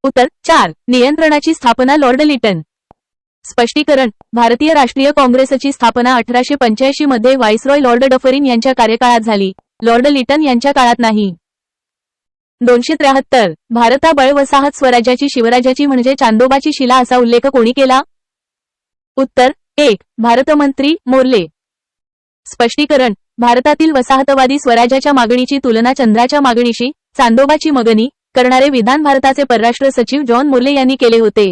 उत्तर 4 नियंत्रणाची स्थापना लॉर्ड लिटन. स्पष्टीकरण भारतीय राष्ट्रीय काँग्रेसची स्थापना 1885 मध्ये व्हाईसरॉय लॉर्ड डफरिन यांच्या कार्यकाळात झाली, लॉर्ड लिटन यांच्या काळात नाही. 273 भारताबळ वसाहत स्वराज्याची शिवराज्याची म्हणजे चांदोबाची शिला असा उल्लेख कोणी केला? उत्तर 1 भारतमंत्री मोर्ले. स्पष्टीकरण भारतातील वसाहतवादी स्वराज्याच्या मागणीची तुलना चंद्राच्या मागणीशी, चांदोबाची मागणी करणारे विधान भारताचे परराष्ट्र सचिव जॉन मोर्ले यांनी केले होते.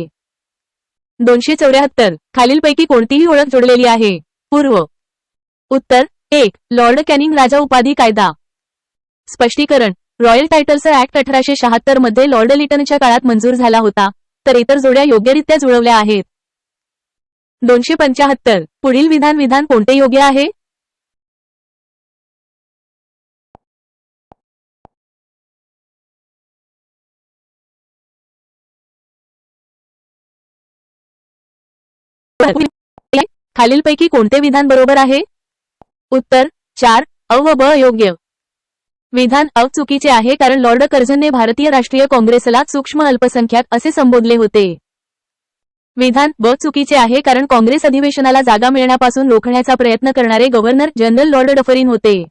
274 खालीलपैकी कोणतीही ओळख जोडलेली आहे? पूर्व. उत्तर 1 लॉर्ड कॅनिंग राजा उपाधी कायदा. स्पष्टीकरण रॉयल टायटल्स ऍक्ट 1876 मध्ये लॉर्ड लिटनच्या काळात मंजूर झाला होता, तर इतर जोड्या योग्यरित्या जुळवल्या आहेत. 275 पुढील विधान कोणते योग्य आहे? खालीलपैकी कोणते विधान बरोबर आहे? उत्तर 4 अ व ब अयोग्य. विधान अ चुकीचे आहे कारण लॉर्ड कर्झनने भारतीय राष्ट्रीय काँग्रेसला सूक्ष्म अल्पसंख्याक असे संबोधले होते. विधान ब चुकीचे आहे कारण काँग्रेस अधिवेशनाला जागा मिळण्यापासून रोखण्याचा प्रयत्न करणारे गव्हर्नर जनरल लॉर्ड डफरिन होते.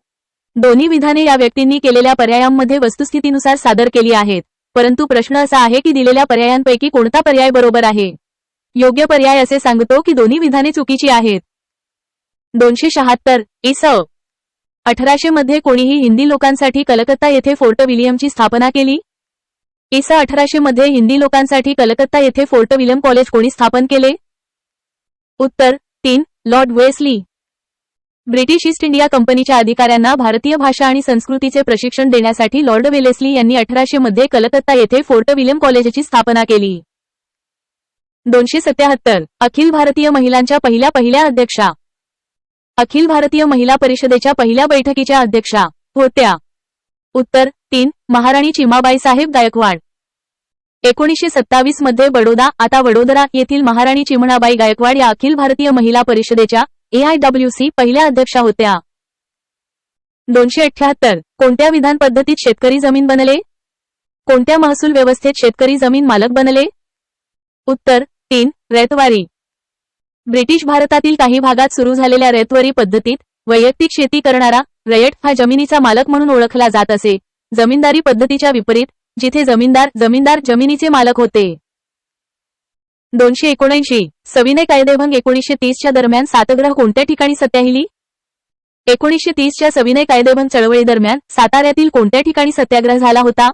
दोन्ही विधाने या व्यक्तींनी केलेल्या पर्यायांमध्ये वस्तुस्थितीनुसार सादर केली आहेत, परंतु प्रश्न असा आहे की दिलेल्या पर्यायांपैकी कोणता पर्याय बरोबर आहे? योग्य पर्याय असे सांगतो की दोन्ही विधाने चुकीची आहेत. 276 इ.स. 1800 मध्ये कोणीही हिंदी लोकांसाठी कलकत्ता येथे फोर्ट विलियमची स्थापना केली? इ.स. 1800 मध्ये हिंदी लोकांसाठी कलकत्ता येथे फोर्ट विलियम कॉलेज कोणी स्थापन केले? उत्तर 3 Lord Wesley. British east India कंपनीच्या अधिकाऱ्यांना भारतीय भाषा आणि संस्कृतीचे प्रशिक्षण देण्यासाठी लॉर्ड वेलेस्ली यांनी 1800 मध्ये कलकत्ता येथे फोर्ट विलियम कॉलेजची स्थापना केली. 277 अखिल भारतीय महिलांच्या पहिल्या अध्यक्षा. अखिल भारतीय महिला परिषदेच्या पहिल्या बैठकीच्या अध्यक्षा होत्या? उत्तर 3 महाराणी चिमाबाई साहेब गायकवाड. 1927 मध्ये बडोदा आता वडोदरा येथील महाराणी चिमणाबाई गायकवाड या अखिल भारतीय महिला परिषदेच्या AIWC पहिल्या अध्यक्षा होत्या. 278 कोणत्या विधान पद्धतीत शेतकरी जमीन बनले? कोणत्या महसूल व्यवस्थेत शेतकरी जमीन मालक बनले? उत्तर 3 रयतवारी. ब्रिटिश भारतातील काही भागात सुरू झालेल्या रयतवारी पद्धतीत वैयक्तिक शेती करणारा रयत हा जमिनीचा मालक म्हणून ओळखला जात असे. जमीनदारी पद्धतीच्या विपरीत जिथे जमीनदार जमिनीचे मालक होते. 279 सविनय कायदेभंग 1930 च्या दरम्यान सत्याग्रह कोणत्या ठिकाणी सत्याहिली? 1930 च्या सविनय कायदेभंग चळवळी दरम्यान साताऱ्यातील कोणत्या ठिकाणी सत्याग्रह झाला होता?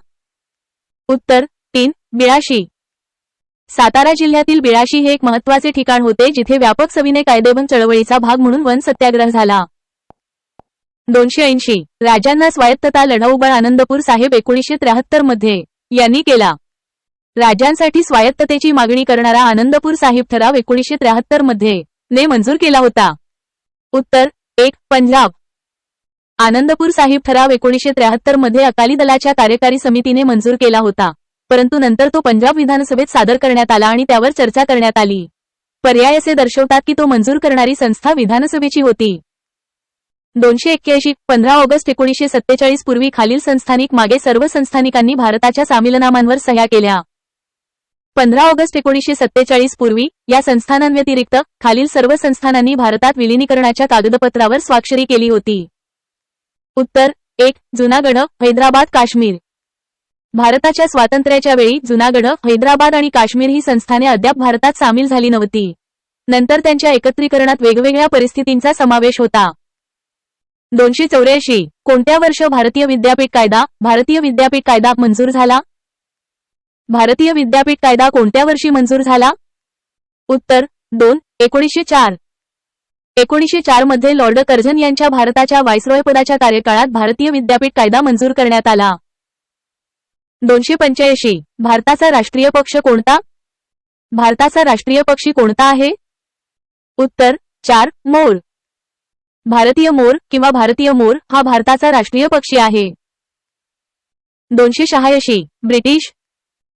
उत्तर 3 बिळाशी. सातारा जिल्ह्यातील बिळाशी हे एक महत्त्वाचे ठिकाण होते जिथे व्यापक सविनय कायदेभंग चळवळीचा भाग म्हणून वन सत्याग्रह झाला. 280 राज्यांना स्वायत्तता लढाऊ बळ आनंदपूर साहेब 1973 मध्ये यांनी केला. राज्यांसाठी स्वायत्ततेची मागणी करणारा आनंदपूर साहिब ठराव 1973 मध्ये ने मंजूर केला होता. उत्तर 1 पंजाब. आनंदपूर साहिब ठराव 1973 मध्ये अकाली दलाच्या कार्यकारी समितीने मंजूर केला होता, परंतु नंतर तो पंजाब विधानसभेत सादर करण्यात आला आणि त्यावर चर्चा करण्यात आली. पर्याय असे दर्शवतात की तो मंजूर करणारी संस्था विधानसभेची होती. 281 15 ऑगस्ट 1947 पूर्वी खालील संस्थानिक मागे सर्व संस्थानिकांनी भारताच्या सामीलनामांवर सह्या केल्या. 15 ऑगस्ट 1947 पूर्वी या संस्थानांव्यतिरिक्त खालील सर्व संस्थानांनी भारतात विलीनीकरणाच्या कागदपत्रावर स्वाक्षरी केली होती. उत्तर 1 जुनागढ हैदराबाद काश्मीर. भारताच्या स्वातंत्र्याच्या वेळी जुनागढ हैदराबाद आणि काश्मीर ही संस्थाने अद्याप भारतात सामील झाली नव्हती. नंतर त्यांच्या एकत्रीकरणात वेगवेगळ्या परिस्थितींचा समावेश होता. 284 कोणत्या वर्ष भारतीय विद्यापीठ कायदा मंजूर झाला? भारतीय विद्यापीठ कायदा कोणत्या वर्षी मंजूर झाला? उत्तर 2 1904. 1904 मध्ये लॉर्ड कर्झन यांच्या भारताच्या व्हाईसरॉय पदाच्या कार्यकाळात भारतीय विद्यापीठ कायदा मंजूर करण्यात आला. 285 भारताचा राष्ट्रीय पक्ष कोणता? भारताचा राष्ट्रीय पक्षी कोणता आहे? उत्तर 4 मोर. भारतीय मोर किंवा भारतीय मोर हा भारताचा राष्ट्रीय पक्षी आहे. 286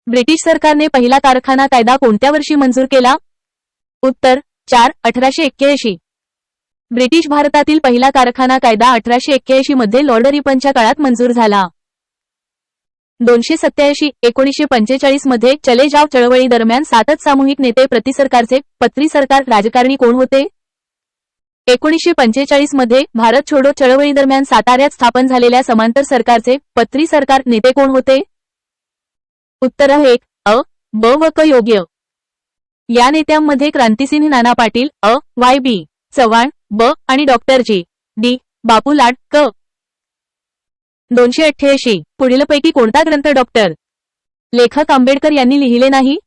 ब्रिटिश सरकारने पहिला कारखाना कायदा कोणत्या वर्षी मंजूर केला? उत्तर 4 1881. ब्रिटिश भारतातील पहिला कारखाना कायदा 1881 मध्ये लॉर्ड रिपनच्या काळात मंजूर झाला. 287 1945 मध्ये चले जाव चळवळी दरम्यान 7 सामूहिक नेते प्रतिसरकारचे पत्री सरकार राजकारणी कोण होते? 1945 मध्ये भारत छोडो चळवळी दरम्यान साताऱ्यात स्थापन झालेल्या समांतर सरकारचे पत्री सरकार नेते कोण होते? उत्तर 1 अ ब व क योग्य. या नेत्यांमध्ये क्रांतिसिंह नाना पाटील अ वाय बी चव्हाण ब आणि डॉक्टर जी डी बापूलाड क. 288 पुढीलपैकी कोणता ग्रंथ डॉक्टर लेखक आंबेडकर यांनी लिहिले नाही?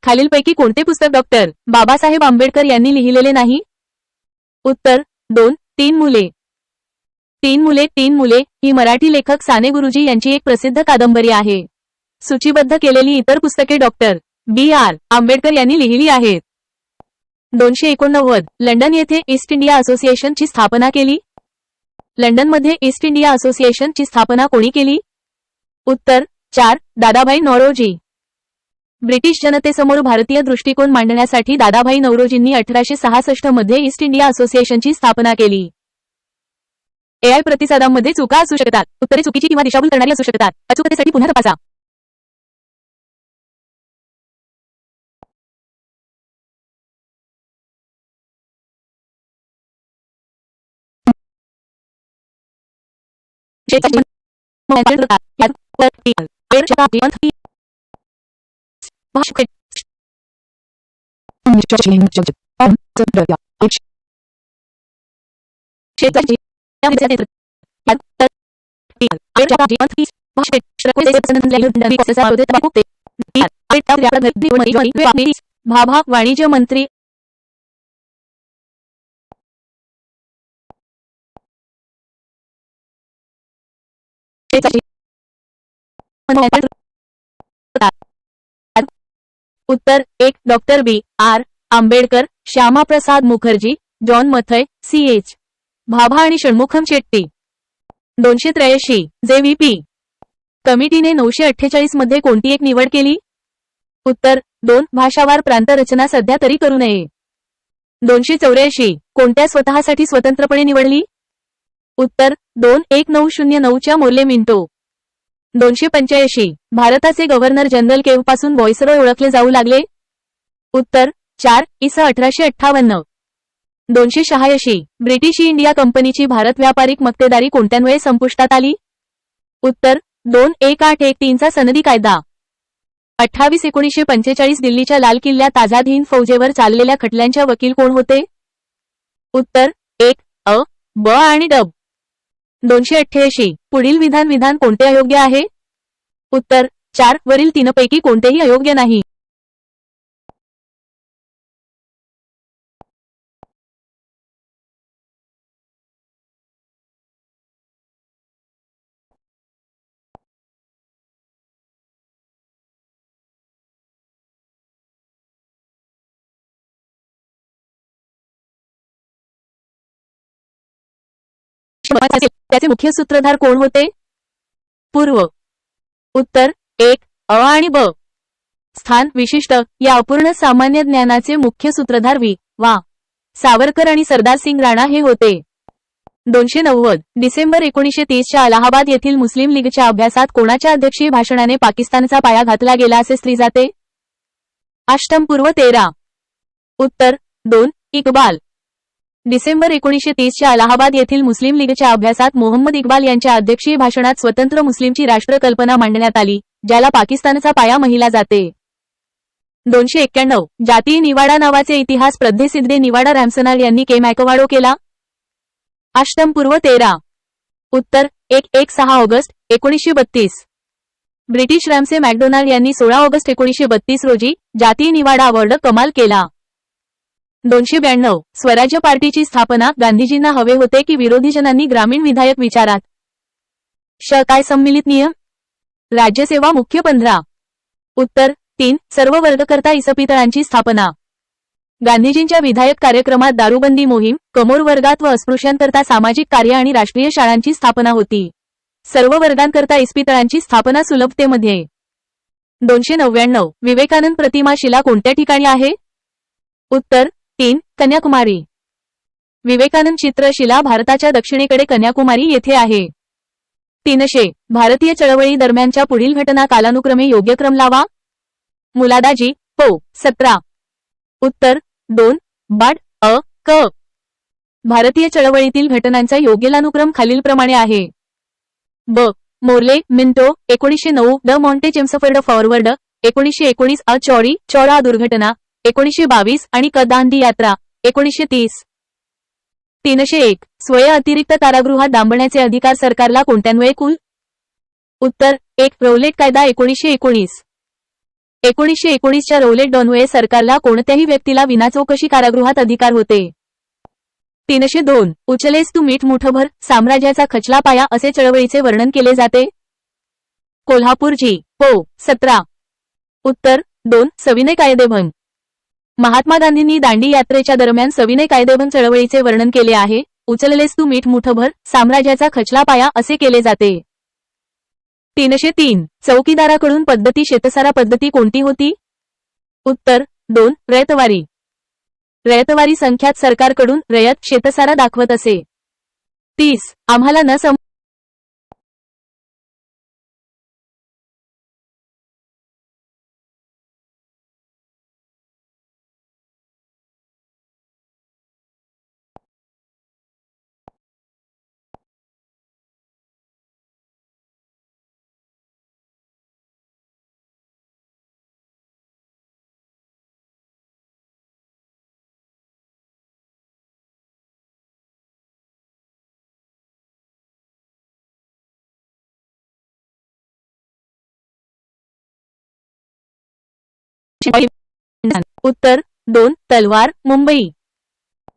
खालीलपैकी कोणते पुस्तक डॉक्टर बाबासाहेब आंबेडकर यांनी लिहिलेले नाही? उत्तर 2 तीन मुले ही मराठी लेखक साने गुरुजी यांची एक प्रसिद्ध कादंबरी आहे. सूचीबद्ध केलेली इतर पुस्तके डॉक्टर B.R. आंबेडकर यांनी लिहिली आहेत. 289 लंडन येथे ईस्ट इंडिया असोसिएशनची स्थापना केली? लंडनमध्ये ईस्ट इंडिया असोसिएशनची स्थापना कोणी केली? उत्तर 4 दादाभाई नौरोजी. ब्रिटिश जनतेसमोर भारतीय दृष्टिकोन मांडण्यासाठी दादाभाई नौरोजींनी 1866 मध्ये ईस्ट इंडिया असोसिएशनची स्थापना केली. AI प्रतिसादांमध्ये चुका असू शकतात. उत्तरे चुकीची किंवा दिशाभूल करणारी असू शकतात. अचूकतेसाठी पुन्हा तपासा. भाभा वाणिज्य मंत्री उत्तर 1 doctor B.R. Ambedkar, Shyamaprasad Mukherjee, John Mathai, C.H. Bhabha आणि षण्मुखम शेट्टी. 283 JVP कमिटीने 948 मध्ये कोणती एक निवड केली? उत्तर 2 भाषावार प्रांत रचना सध्या तरी करू नये. 284 कोणत्या स्वतःसाठी स्वतंत्रपणे निवडली? उत्तर 21909 च्या मोर्ले मिंटो. 285 भारताचे गव्हर्नर जनरल केव्हपासून व्हॉइसरॉय ओळखले जाऊ लागले? उत्तर 4 इ. 1858. 286 ब्रिटिश इंडिया कंपनीची भारत व्यापारिक मक्तेदारी कोणत्यान्वये संपुष्टात आली? उत्तर 21813 चा सनदी कायदा. 28 1945 दिल्लीच्या लाल किल्ल्यात आझाद हिंद फौजेवर चाललेल्या खटल्यांच्या वकील कोण होते? उत्तर 1 अ, ब आणि डब. 288 पुढील विधान कोणते अयोग्य आहे? उत्तर 4 वरील तीनपैकी कोणतेही अयोग्य नाही. त्याचे मुख्य सूत्रधार कोण होते? पूर्व. उत्तर 1 अ आणि ब. स्थान विशिष्ट या अपूर्ण सामान्य ज्ञानाचे मुख्य सूत्रधार वा सावरकर आणि सरदार सिंग राणा हे होते. 290 डिसेंबर 1930 च्या अलाहाबाद येथील मुस्लिम लीगच्या अभ्यासात कोणाच्या अध्यक्षीय भाषणाने पाकिस्तानचा पाया घातला गेला असे स्त्री जाते? अष्टमपूर्व 13. उत्तर 2 इक्बाल. डिसेंबर 1930 च्या अलाहाबाद येथील मुस्लिम लीगच्या अभ्यासात मोहम्मद इक्बाल यांच्या अध्यक्षीय भाषणात स्वतंत्र मुस्लिमची राष्ट्रकल्पना मांडण्यात आली, ज्याला पाकिस्तानचा पाया महिला जाते. 291 जातीय निवाडा नावाचे इतिहास प्रसिद्ध निवाडा रॅम्सनाल्ड यांनी मॅकवाडो केला? अष्टमपूर्व 13. उत्तर 6 ऑगस्ट 1932. ब्रिटिश रॅम्से मॅकडोनाल्ड यांनी 16 ऑगस्ट 1932 रोजी जातीय निवाडा अवॉर्ड कमाल केला. 292 स्वराज्य पार्टीची स्थापना गांधीजींना हवे होते की विरोधीजनांनी ग्रामीण विधायक विचारात? काय संमिलित नियम? राज्यसेवा मुख्य 15. उत्तर 3 सर्व वर्गकर्ता इसपितळांची स्थापना. गांधीजींच्या विधायक कार्यक्रमात दारूबंदी मोहीम, कमोर वर्गात व अस्पृश्यांकरता सामाजिक कार्य आणि राष्ट्रीय शाळांची स्थापना होती. सर्व वर्गांकरता इस्पितळांची स्थापना सुलभतेमध्ये. 299 विवेकानंद प्रतिमा शिला कोणत्या ठिकाणी आहे? उत्तर 3 कन्याकुमारी. विवेकानंद चित्रशिला भारताच्या दक्षिणेकडे कन्याकुमारी येथे आहे. 300 भारतीय चळवळी दरम्यानच्या पुढील घटना कालानुक्रमे योग्य क्रम लावा? मुलादाजी पो 17. उत्तर 2 बाड अ क. भारतीय चळवळीतील घटनांचा योग्यलानुक्रम खालीलप्रमाणे आहे. ब Morley Minto 1909 the Monte Chelmsford forward 1919 अ चौरी चौरा दुर्घटना 1922 आणि क दांडी यात्रा 1930. 301 स्वय अतिरिक्त कारागृहात डांबण्याचे अधिकार सरकारला कोणत्यान्वये कुल? उत्तर 1 रौलेट कायदा 1919. 1919 च्या रौलेट डॉन्वये सरकारला कोणत्याही व्यक्तीला विनाचौकशी कारागृहात अधिकार होते. 302 उचलेस तू मीठ मुठभर साम्राज्याचा खचला पाया असे चळवळीचे वर्णन केले जाते? कोल्हापूर जी पो 17. उत्तर 2 सविनय कायदेभंग. महात्मा गांधींनी दांडी यात्रेच्या दरम्यान सविनय कायदेभंग चळवळीचे वर्णन केले आहे. उचललेस तू मीठ मुठभर साम्राज्याचा खचला पाया असे केले जाते. 303 चौकीदाराकडून पद्धती शेतसारा पद्धती कोणती होती? उत्तर 2 रयतवारी. रयतवारी संख्यात सरकारकडून रयत शेतसारा दाखवत असे. 30 आम्हाला न सम उत्तर 2 तलवार मुंबई.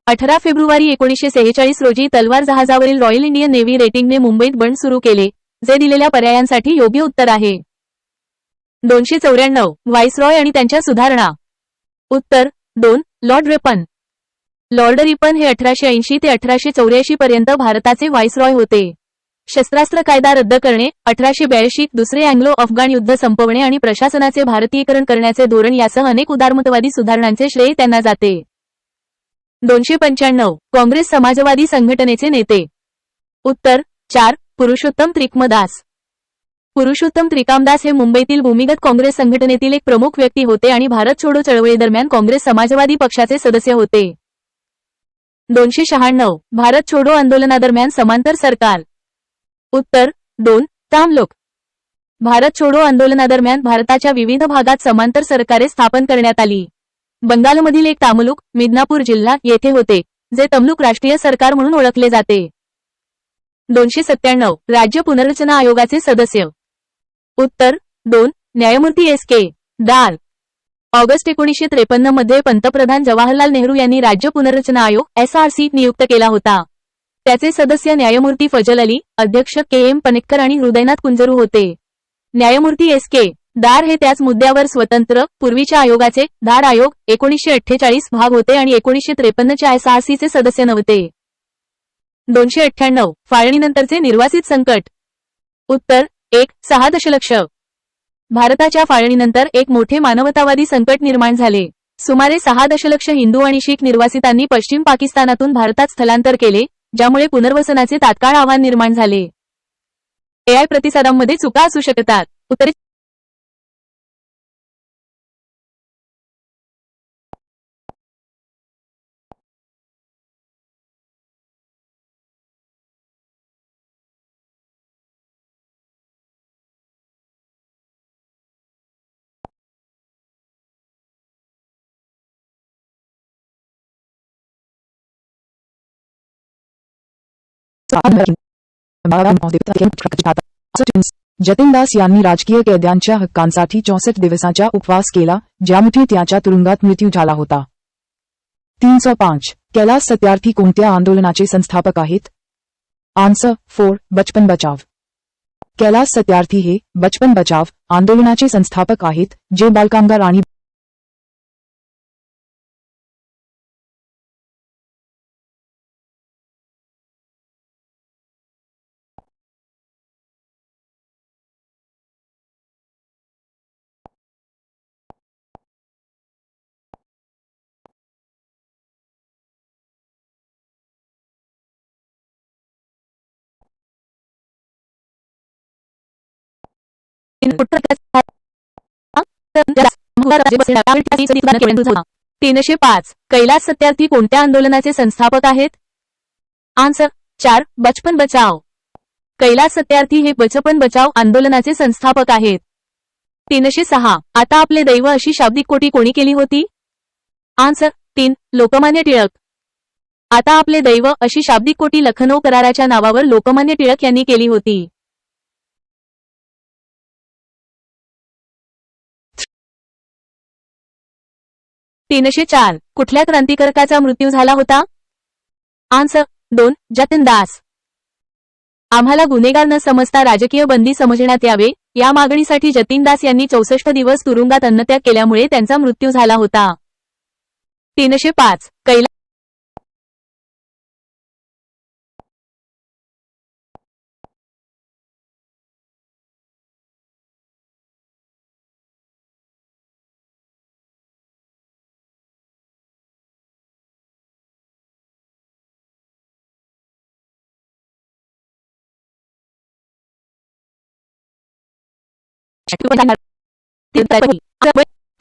18 फेब्रुवारी 1946 रोजी तलवार जहाजावरील रॉयल इंडियन नेव्ही रेटिंगने मुंबईत बंड सुरू केले, जे दिलेल्या पर्यायांसाठी योग्य उत्तर आहे. 294 व्हाईसरॉय आणि त्यांच्या सुधारणा. उत्तर 2 लॉर्ड रिपन. लॉर्ड रिपन हे 1880 ते 1884 पर्यंत भारताचे व्हाईसरॉय होते. शस्त्रास्त्र कायदा रद्द करणे, 1882 दुसरे अँग्लो अफगाण युद्ध संपवणे आणि प्रशासनाचे भारतीयीकरण करण्याचे धोरण यासह अनेक उदारमतवादी सुधारणांचे श्रेय त्यांना जाते. 295 काँग्रेस समाजवादी संघटनेचे नेते. उत्तर 4 पुरुषोत्तम त्रिकमदास. पुरुषोत्तम त्रिकामदास हे मुंबईतील भूमिगत काँग्रेस संघटनेतील एक प्रमुख व्यक्ती होते आणि भारत छोडो चळवळीदरम्यान काँग्रेस समाजवादी पक्षाचे सदस्य होते. 296 भारत छोडो आंदोलनादरम्यान समांतर सरकार. उत्तर 2 तामलोक. भारत छोडो आंदोलनादरम्यान भारताच्या विविध भागात समांतर सरकारे स्थापन करण्यात आली. बंगालमधील एक तामलुक, मिदनापूर जिल्हा येथे होते, जे तमलुक राष्ट्रीय सरकार म्हणून ओळखले जाते. 297 राज्य पुनर्रचना आयोगाचे सदस्य. उत्तर 2 न्यायमूर्ती एस के दार. ऑगस्ट 1953 मध्ये पंतप्रधान जवाहरलाल नेहरू यांनी राज्य पुनर्रचना आयोग SRC नियुक्त केला होता. त्याचे सदस्य न्यायमूर्ती फजल अली, अध्यक्ष KM पनेक्कर आणि हृदयनाथ कुंजरू होते. न्यायमूर्ती एस के दार हे त्याच मुद्द्यावर स्वतंत्र, पूर्वीच्या आयोगाचे दार आयोग 1948 भाग होते आणि 1953 च्या SRC चे सदस्य नव्हते. 298 फाळणीनंतरचे निर्वासित संकट. उत्तर 1 6 दशलक्ष. भारताच्या फाळणीनंतर एक मोठे मानवतावादी संकट निर्माण झाले. सुमारे 6 दशलक्ष हिंदू आणि शीख निर्वासितांनी पश्चिम पाकिस्तानातून भारतात स्थलांतर केले, ज्यामुळे पुनर्वसनाचे तात्काळ आव्हान निर्माण झाले. AI प्रतिसादांमध्ये चुका असू शकतात. उत्तरे जतीन दास यांनी राजकीय कैद्यांच्या हक्कांसाठी 64 दिवसांचा उपवास केला, ज्यामध्ये त्याच्या तुरुंगात मृत्यू झाला होता. 305 कैलास सत्यार्थी कोणत्या आंदोलनाचे संस्थापक आहेत? आन्सर 4 बचपन बचाव. कैलास सत्यार्थी हे बचपन बचाव आंदोलनाचे संस्थापक आहेत, जे बालकामगार आणि तीनशे पाच कैलास सत्यार्थी कोणत्या आंदोलनाचे संस्थापक आहेत? आन्सर 4 बचपन बचाव. कैलास सत्यार्थी हे बचपन बचाव आंदोलनाचे संस्थापक आहेत. 306 आता आपले दैव अशी शाब्दिक कोटी कोणी केली होती? आन्सर 3 लोकमान्य टिळक. आता आपले दैव अशी शाब्दिक कोटी लखनौ कराराच्या नावावर लोकमान्य टिळक यांनी केली होती. 304 कुठल्या क्रांतिकारकाचा मृत्यू झाला होता? आन्सर 2 जतीन दास. आम्हाला गुन्हेगार न समजता राजकीय बंदी समजण्यात यावे, या मागणीसाठी जतीन दास यांनी 64 दिवस तुरुंगात अन्नत्याग केल्यामुळे त्यांचा मृत्यू झाला होता. 305 कैलास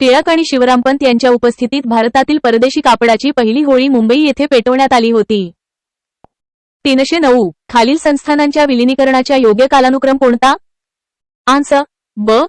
टिळक आणि शिवरामपंत यांच्या उपस्थितीत भारतातील परदेशी कापडाची पहिली होळी मुंबई येथे पेटवण्यात आली होती. 309 खालील संस्थानांच्या विलिनीकरणाच्या योग्य कालानुक्रम कोणता? आन्सर ब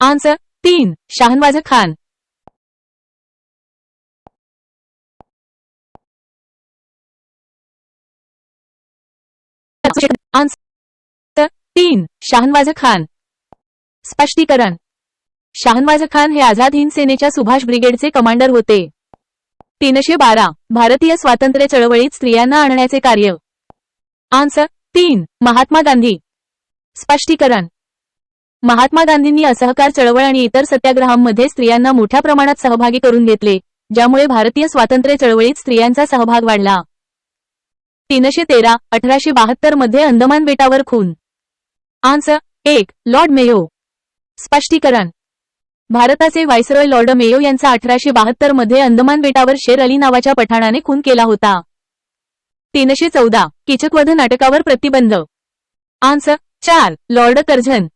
आन्सर 3 शाहनवाज खान. आन्सर 3 शाहनवाज खान. स्पष्टीकरण. शाहनवाज खान हे आझाद हिंद सेनेच्या सुभाष ब्रिगेडचे कमांडर होते. 312 भारतीय स्वातंत्र्य चळवळीत स्त्रियांना आणण्याचे कार्य. आन्सर 3 महात्मा गांधी. स्पष्टीकरण. महात्मा गांधींनी असहकार चळवळ आणि इतर सत्याग्रहांमध्ये स्त्रियांना मोठ्या प्रमाणात सहभागी करून घेतले, ज्यामुळे भारतीय स्वातंत्र्य चळवळीत स्त्रियांचा सहभाग वाढला. 313 1872 मध्ये अंदमान बेटावर खून. Answer 1 Lord Mayo. स्पष्टीकरण. भारताचे व्हायसरॉय लॉर्ड मेयो यांचा 1872 मध्ये अंदमान बेटावर शेर अली नावाच्या पठाणाने खून केला होता. 314 कीचकवध नाटकावर प्रतिबंध. Answer 4 Lord Curzon.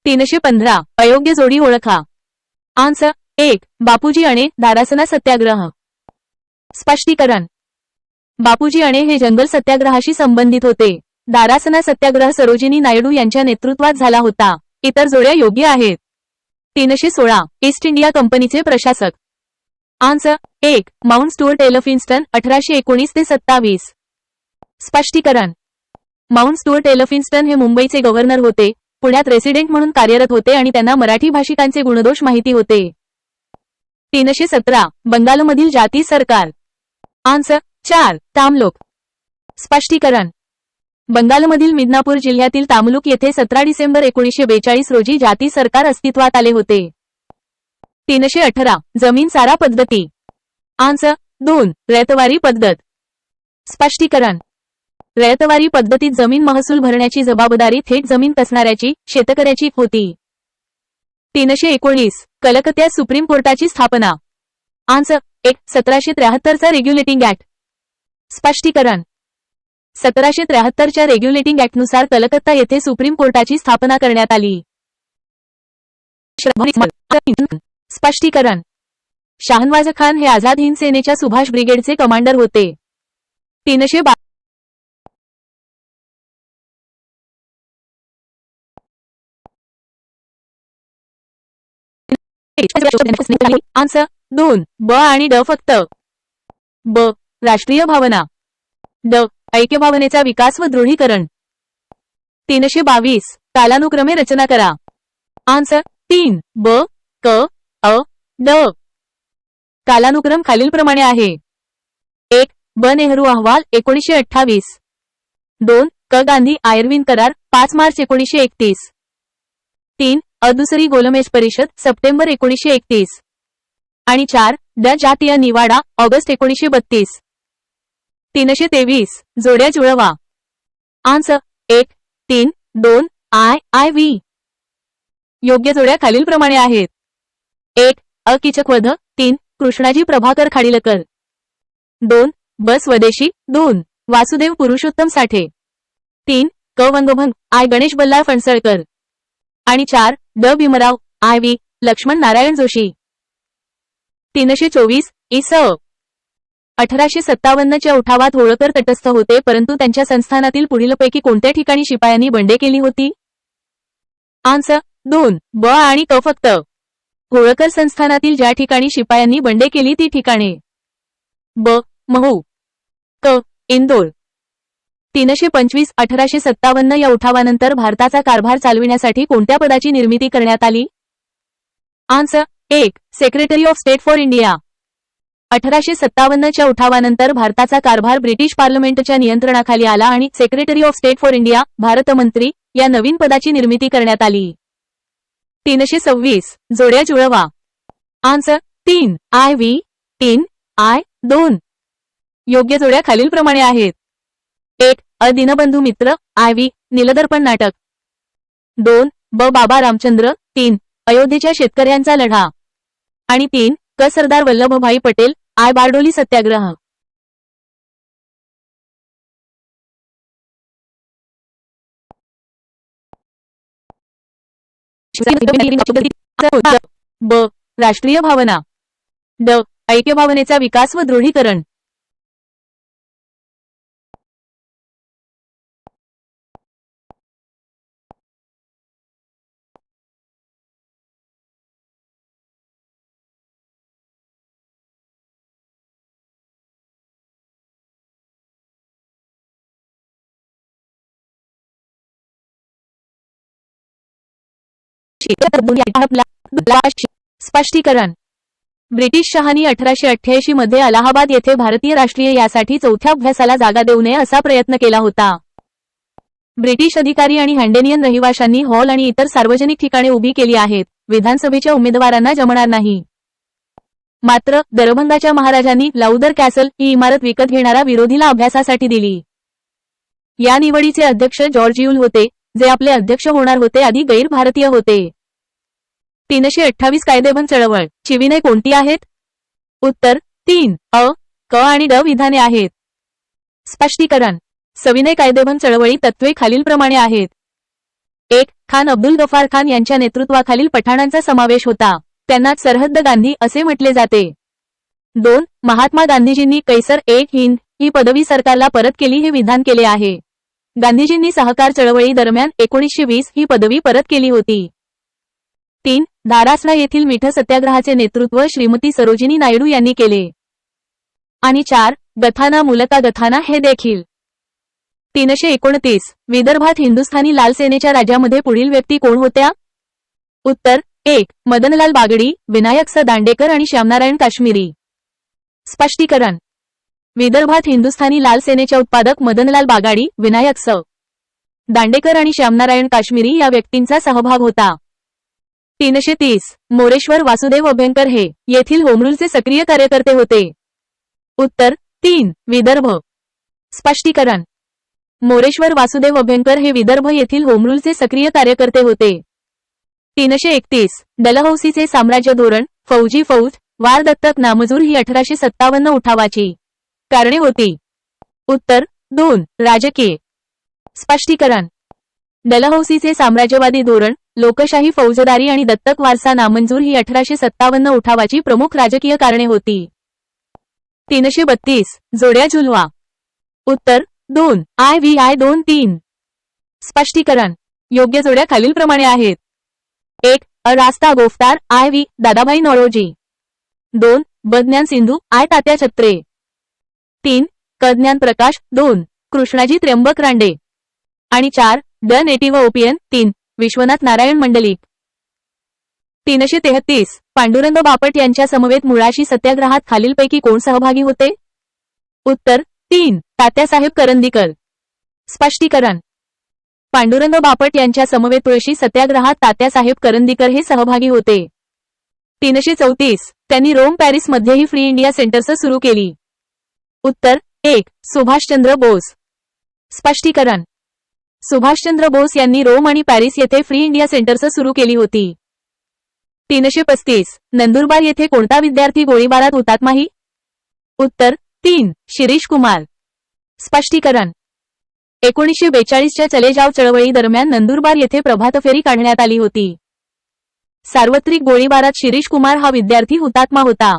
315 अयोग्य जोडी ओळखा. आन्सर 1 बापूजी अणे दारासना सत्याग्रह. स्पष्टीकरण. बापूजी अणे हे जंगल सत्याग्रहाशी संबंधित होते. दारासना सत्याग्रह सरोजिनी नायडू यांच्या नेतृत्वात झाला होता. इतर जोड्या योग्य आहेत. 316 ईस्ट इंडिया कंपनीचे प्रशासक. आन्सर 1 माउंट स्टुअर्ट एलफिन्स्टन 1819 ते 27. स्पष्टीकरण. माउंट स्टुअर्ट एलफिन्स्टन हे मुंबईचे गव्हर्नर होते, पुण्यात रेसिडेंट म्हणून कार्यरत होते आणि त्यांना मराठी भाषिकांचे गुणदोष माहिती होते. 317 बंगालमधील जाती सरकार. आन्सर 4 तामलुक. स्पष्टीकरण. बंगालमधील मिदनापूर जिल्ह्यातील तामलुक येथे 17 डिसेंबर 1942 रोजी जाती सरकार अस्तित्वात आले होते. 318 जमीन सारा पद्धती. आन्सर 2 रयतवारी पद्धत. स्पष्टीकरण. रयतवारी पद्धतीत जमीन महसूल भरण्याची जबाबदारी थेट जमीन कसणाऱ्याची, शेतकऱ्याची होती. 319 कलकत्त्यात सुप्रीम कोर्टाची स्थापना. आन्सर 1 1773 चा रेग्युलेटिंग ऍक्ट. स्पष्टीकरण. 1773 च्या रेग्युलेटिंग ऍक्टनुसार कलकत्ता येथे सुप्रीम कोर्टाची स्थापना करण्यात आली. स्पष्टीकरण. शाहनवाज खान हे आझाद हिंद सेनेच्या सुभाष ब्रिगेडचे कमांडर होते. 312 आन्सर 2 ब आणि ड फक्त. ब राष्ट्रीय भावना. ड ऐक्यभावनेचा विकास व दृढीकरण. 322 कालानुक्रमे रचना करा. आन्सर 3 ब क अ ड. कालानुक्रम खालीलप्रमाणे आहे. 1 ब नेहरू अहवाल 1928. 2 क गांधी आयर्विन करार 5 मार्च 1931. 3 दुसरी गोलमेज परिषद सप्टेंबर 1931. आणि 4 ड जातीय निवाडा ऑगस्ट 1932. 323 जोड्या जुळवा. Answer 1 3 2 I I V. योग्य जोड्या खालीलप्रमाणे आहेत. 1 अ कीचकवध. 3 कृष्णाजी प्रभाकर खाडीलकर. 2 ब स्वदेशी. 2 वासुदेव पुरुषोत्तम साठे. 3 क वंगभंग आय गणेश बल्लाळ फणसळकर. आणि 4 ड भीमराव आय व्ही लक्ष्मण नारायण जोशी. 324 इस 1857 च्या उठावात होळकर तटस्थ होते, परंतु त्यांच्या संस्थानातील पुढीलपैकी कोणत्या ठिकाणी शिपायांनी बंडे केली होती? आन्सर 2 ब आणि क फक्त. होळकर संस्थानातील ज्या ठिकाणी शिपायांनी बंडे केली ती ठिकाणे. ब महू. क इंदोर. 325 1857 या उठावानंतर भारताचा कारभार चालविण्यासाठी कोणत्या पदाची निर्मिती करण्यात आली? Answer 1 secretary of state for India. 1857 च्या उठावानंतर भारताचा कारभार ब्रिटिश पार्लमेंटच्या नियंत्रणाखाली आला आणि secretary of state for India भारतमंत्री या नवीन पदाची निर्मिती करण्यात आली. 326 जोड्या जुळवा. Answer 3 I V 3 I 2. योग्य जोड्या खालीलप्रमाणे आहेत. 1 अ दीनबंधू मित्र आय व्ही नीलदर्पण नाटक. 2 ब बाबा रामचंद्र. 3 अयोध्येच्या शेतकऱ्यांचा लढा. आणि 3 क सरदार वल्लभभाई पटेल आय बारडोली सत्याग्रह. ब राष्ट्रीय भावना. ड ऐक्यभावनेचा विकास व दृढीकरण. स्पष्टीकरण. ब्रिटिश शहांनी 1888 मध्ये अलाहाबाद येथे भारतीय राष्ट्रीय यासाठी चौथ्या अभ्यासाला जागा देऊ नये असा प्रयत्न केला होता. ब्रिटिश अधिकारी आणि हँडेनियन रहिवाशांनी हॉल आणि इतर सार्वजनिक ठिकाणे उभी केली आहेत. विधानसभेच्या उमेदवारांना जमणार नाही. मात्र दरभंगाच्या महाराजांनी लाउदर कॅसल ही इमारत विकत घेणारा विरोधीला अभ्यासासाठी दिली. या निवडीचे अध्यक्ष जॉर्ज यूल होते, जे आपले अध्यक्ष होणार होते आधी गैर भारतीय होते. 328 कायदेभंग चळवळ ची विनय कोणती आहेत? उत्तर 3 अ, क आणि ड विधाने आहेत. स्पष्टीकरण. सविनय कायदेभंग चळवळी तत्त्वे खालीलप्रमाणे आहेत. 1. खान अब्दुल गफार खान यांच्या नेतृत्वाखालील पठाणांचा समावेश होता. त्यांना सरहद्द गांधी असे म्हटले जाते. 2. महात्मा गांधीजींनी कैसर एक हिंद ही पदवी सरकारला परत केली हे विधान केले आहे. गांधीजींनी सहकार चळवळी दरम्यान 1920 ही पदवी परत केली होती. 3. धारासणा येथील मिठ सत्याग्रहाचे नेतृत्व श्रीमती सरोजिनी नायडू यांनी केले. आणि 4. गथाना मुलका गथाना हे देखील. 329 विदर्भात हिंदुस्थानी लाल सेनेच्या राज्यामध्ये पुढील व्यक्ती कोण होत्या? उत्तर 1. मदनलाल बागडी, विनायक स दांडेकर आणि श्यामनारायण काश्मीरी. स्पष्टीकरण. विदर्भात हिंदुस्थानी लाल सेनेच्या उत्पादक मदनलाल बागाडी, विनायक स दांडेकर आणि श्यामनारायण काश्मीरी या व्यक्तींचा सहभाग होता. 330 मोरेश्वर वासुदेव अभ्यंकर हे येथील होमरूलचे सक्रिय कार्यकर्ते होते. उत्तर 3. विदर्भ. स्पष्टीकरण. मोरेश्वर वासुदेव अभ्यंकर हे विदर्भ येथील होमरूलचे सक्रिय कार्यकर्ते होते. 331 डलहौसीचे साम्राज्य धोरण, फौजी फौज, वार दत्तक नामंजूर ही 1857 उठावाची कारणे होती. उत्तर 2. राजकीय. स्पष्टीकरण. डलहौसीचे साम्राज्यवादी धोरण, लोकशाही फौजदारी आणि दत्तक वारसा नामंजूर ही 1857 उठावाची प्रमुख राजकीय कारणे होती. 332 जोड्या झुलवा. उत्तर 2. IVI 2-3. स्पष्टीकरण. योग्य जोड्या खालीलप्रमाणे आहेत. 1. अ रास्ता गोफ्तार IV दादाभाई नौरोजी. 2. ब ज्ञान सिंधू आय तात्या छत्रे. 3. क ज्ञान प्रकाश 2. कृष्णाजी त्र्यंबक रांडे. आणि 4. The Native Opinion 3. Vishwanath Narayan Mandlik. 333 Pandurang Bapat यांच्या समवेत मुळाशी सत्याग्रहात खालीलपैकी कोण सहभागी होते? उत्तर 3. तात्यासाहेब करंदीकर. स्पष्टीकरण. पांडुरंग बापट यांच्या समवेत तुळशी सत्याग्रहात तात्यासाहेब करंदीकर हे सहभागी होते. 334 त्यांनी रोम पॅरिस मध्येही फ्री इंडिया सेंटर्स सुरू केली. उत्तर 1. सुभाषचंद्र बोस. स्पष्टीकरण. सुभाषचंद्र बोस यांनी रोम आणि पॅरिस येथे फ्री इंडिया सेंटर्स सुरू केली होती. 335 नंदुरबार येथे कोणता विद्यार्थी गोळीबारात हुतात्माही? उत्तर 3. शिरीष कुमार. स्पष्टीकरण. 1942च्या चले जाव चळवळी दरम्यान नंदुरबार येथे प्रभात फेरी काढण्यात आली होती. सार्वत्रिक गोळीबारात शिरीष कुमार हा विद्यार्थी हुतात्मा होता.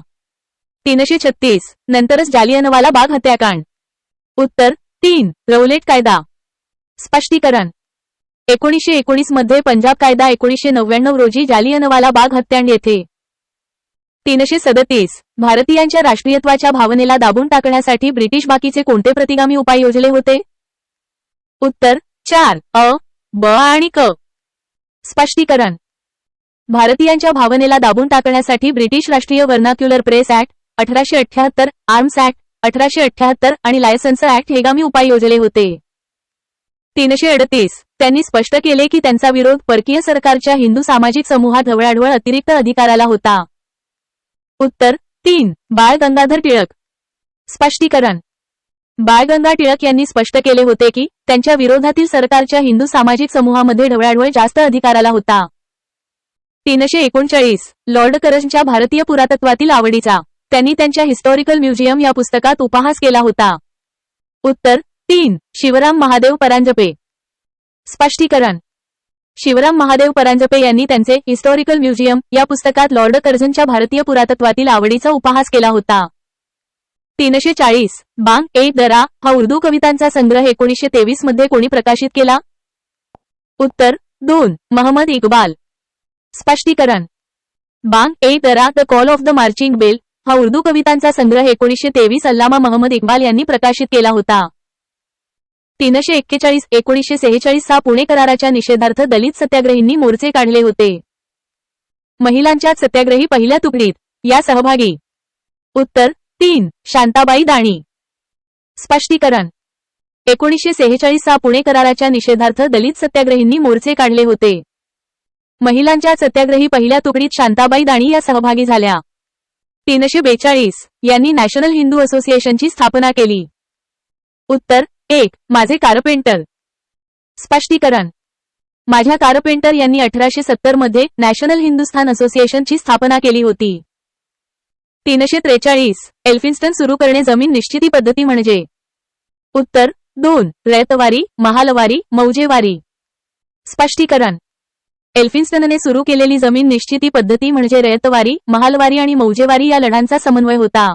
336 नंतरच जालियनवाला बाग हत्याकांड. उत्तर 3. रौलेट कायदा. स्पष्टीकरण. 1919 मध्ये पंजाब कायदा 1999 रोजी जालियनवाला बाग हत्याकांड येथे. 337 भारतीयांच्या राष्ट्रीयत्वाच्या भावनेला दाबून टाकण्यासाठी ब्रिटिश बाकीचे कोणते प्रतिगामी उपाय योजले होते? उत्तर 4. अ, ब आणि क. स्पष्टीकरण. भारतीयांच्या भावनेला दाबून टाकण्यासाठी ब्रिटिश राष्ट्रीय vernacular press act 1878, arms act 1878 आणि लायसन्स ऍक्ट हे गामी उपाय योजले होते. 338 त्यांनी स्पष्ट केले की त्यांचा विरोध परकीय सरकारच्या हिंदू सामाजिक समूहात ढवळाढवळ अतिरिक्त अधिकाराला होता. उत्तर 3. बाळ गंगाधर टिळक. स्पष्टीकरण. बाळ गंगाधर टिळक यांनी स्पष्ट केले होते की त्यांच्या विरोधातील सरकारच्या हिंदू सामाजिक समूहामध्ये ढवळाढवळ जास्त अधिकाराला होता. 339 लॉर्ड करझनच्या भारतीय पुरातत्वातील आवडीचा त्यांनी त्यांच्या हिस्टॉरिकल म्युझियम या पुस्तकात उपहास केला होता. उत्तर 3. शिवराम महादेव परांजपे. स्पष्टीकरण. शिवराम महादेव परांजपे यांनी त्यांचे हिस्टॉरिकल म्युझियम या पुस्तकात लॉर्ड कर्झनच्या भारतीय पुरातत्वातील आवडीचा उपहास केला होता. 340 बांग ए दरा हा उर्दू कवितांचा संग्रह 1923 मध्ये कोणी प्रकाशित केला? उत्तर 2. महम्मद इक्बाल. स्पष्टीकरण. Bang e Dara the call of the marching bell हा उर्दू कवितांचा संग्रह 1923 अल्लामा महम्मद इक्बाल यांनी प्रकाशित केला होता. 341 1946 हा पुणे कराराच्या निषेधार्थ दलित सत्याग्रहींनी मोर्चे काढले होते. महिलांच्या सत्याग्रही पहिल्या तुकडीत या सहभागी. उत्तर 3 शांताबाई दाणी. स्पष्टीकरण. 1946 पुणे कराराच्या निषेधार्थ दलित सत्याग्रहींनी मोर्चे काढले होते. महिलांच्या सत्याग्रही पहिल्या तुकडीत शांताबाई दाणी या सहभागी झाल्या. 342 यांनी नॅशनल हिंदू असोसिएशनची स्थापना केली. उत्तर 1 माझे कारपेंटर. स्पष्टीकरण. माझ्या कारपेंटर यांनी 1870 मध्ये नॅशनल हिंदुस्थान असोसिएशनची स्थापना केली होती. 343 एल्फिन्स्टन सुरू करणे जमीन निश्चिती पद्धती म्हणजे. उत्तर 2 रयतवारी, महालवारी, मौजेवारी. स्पष्टीकरण. एल्फिन्स्टनने सुरू केलेली जमीन निश्चिती पद्धती म्हणजे रयतवारी, महालवारी आणि मौजेवारी या लढांचा समन्वय होता.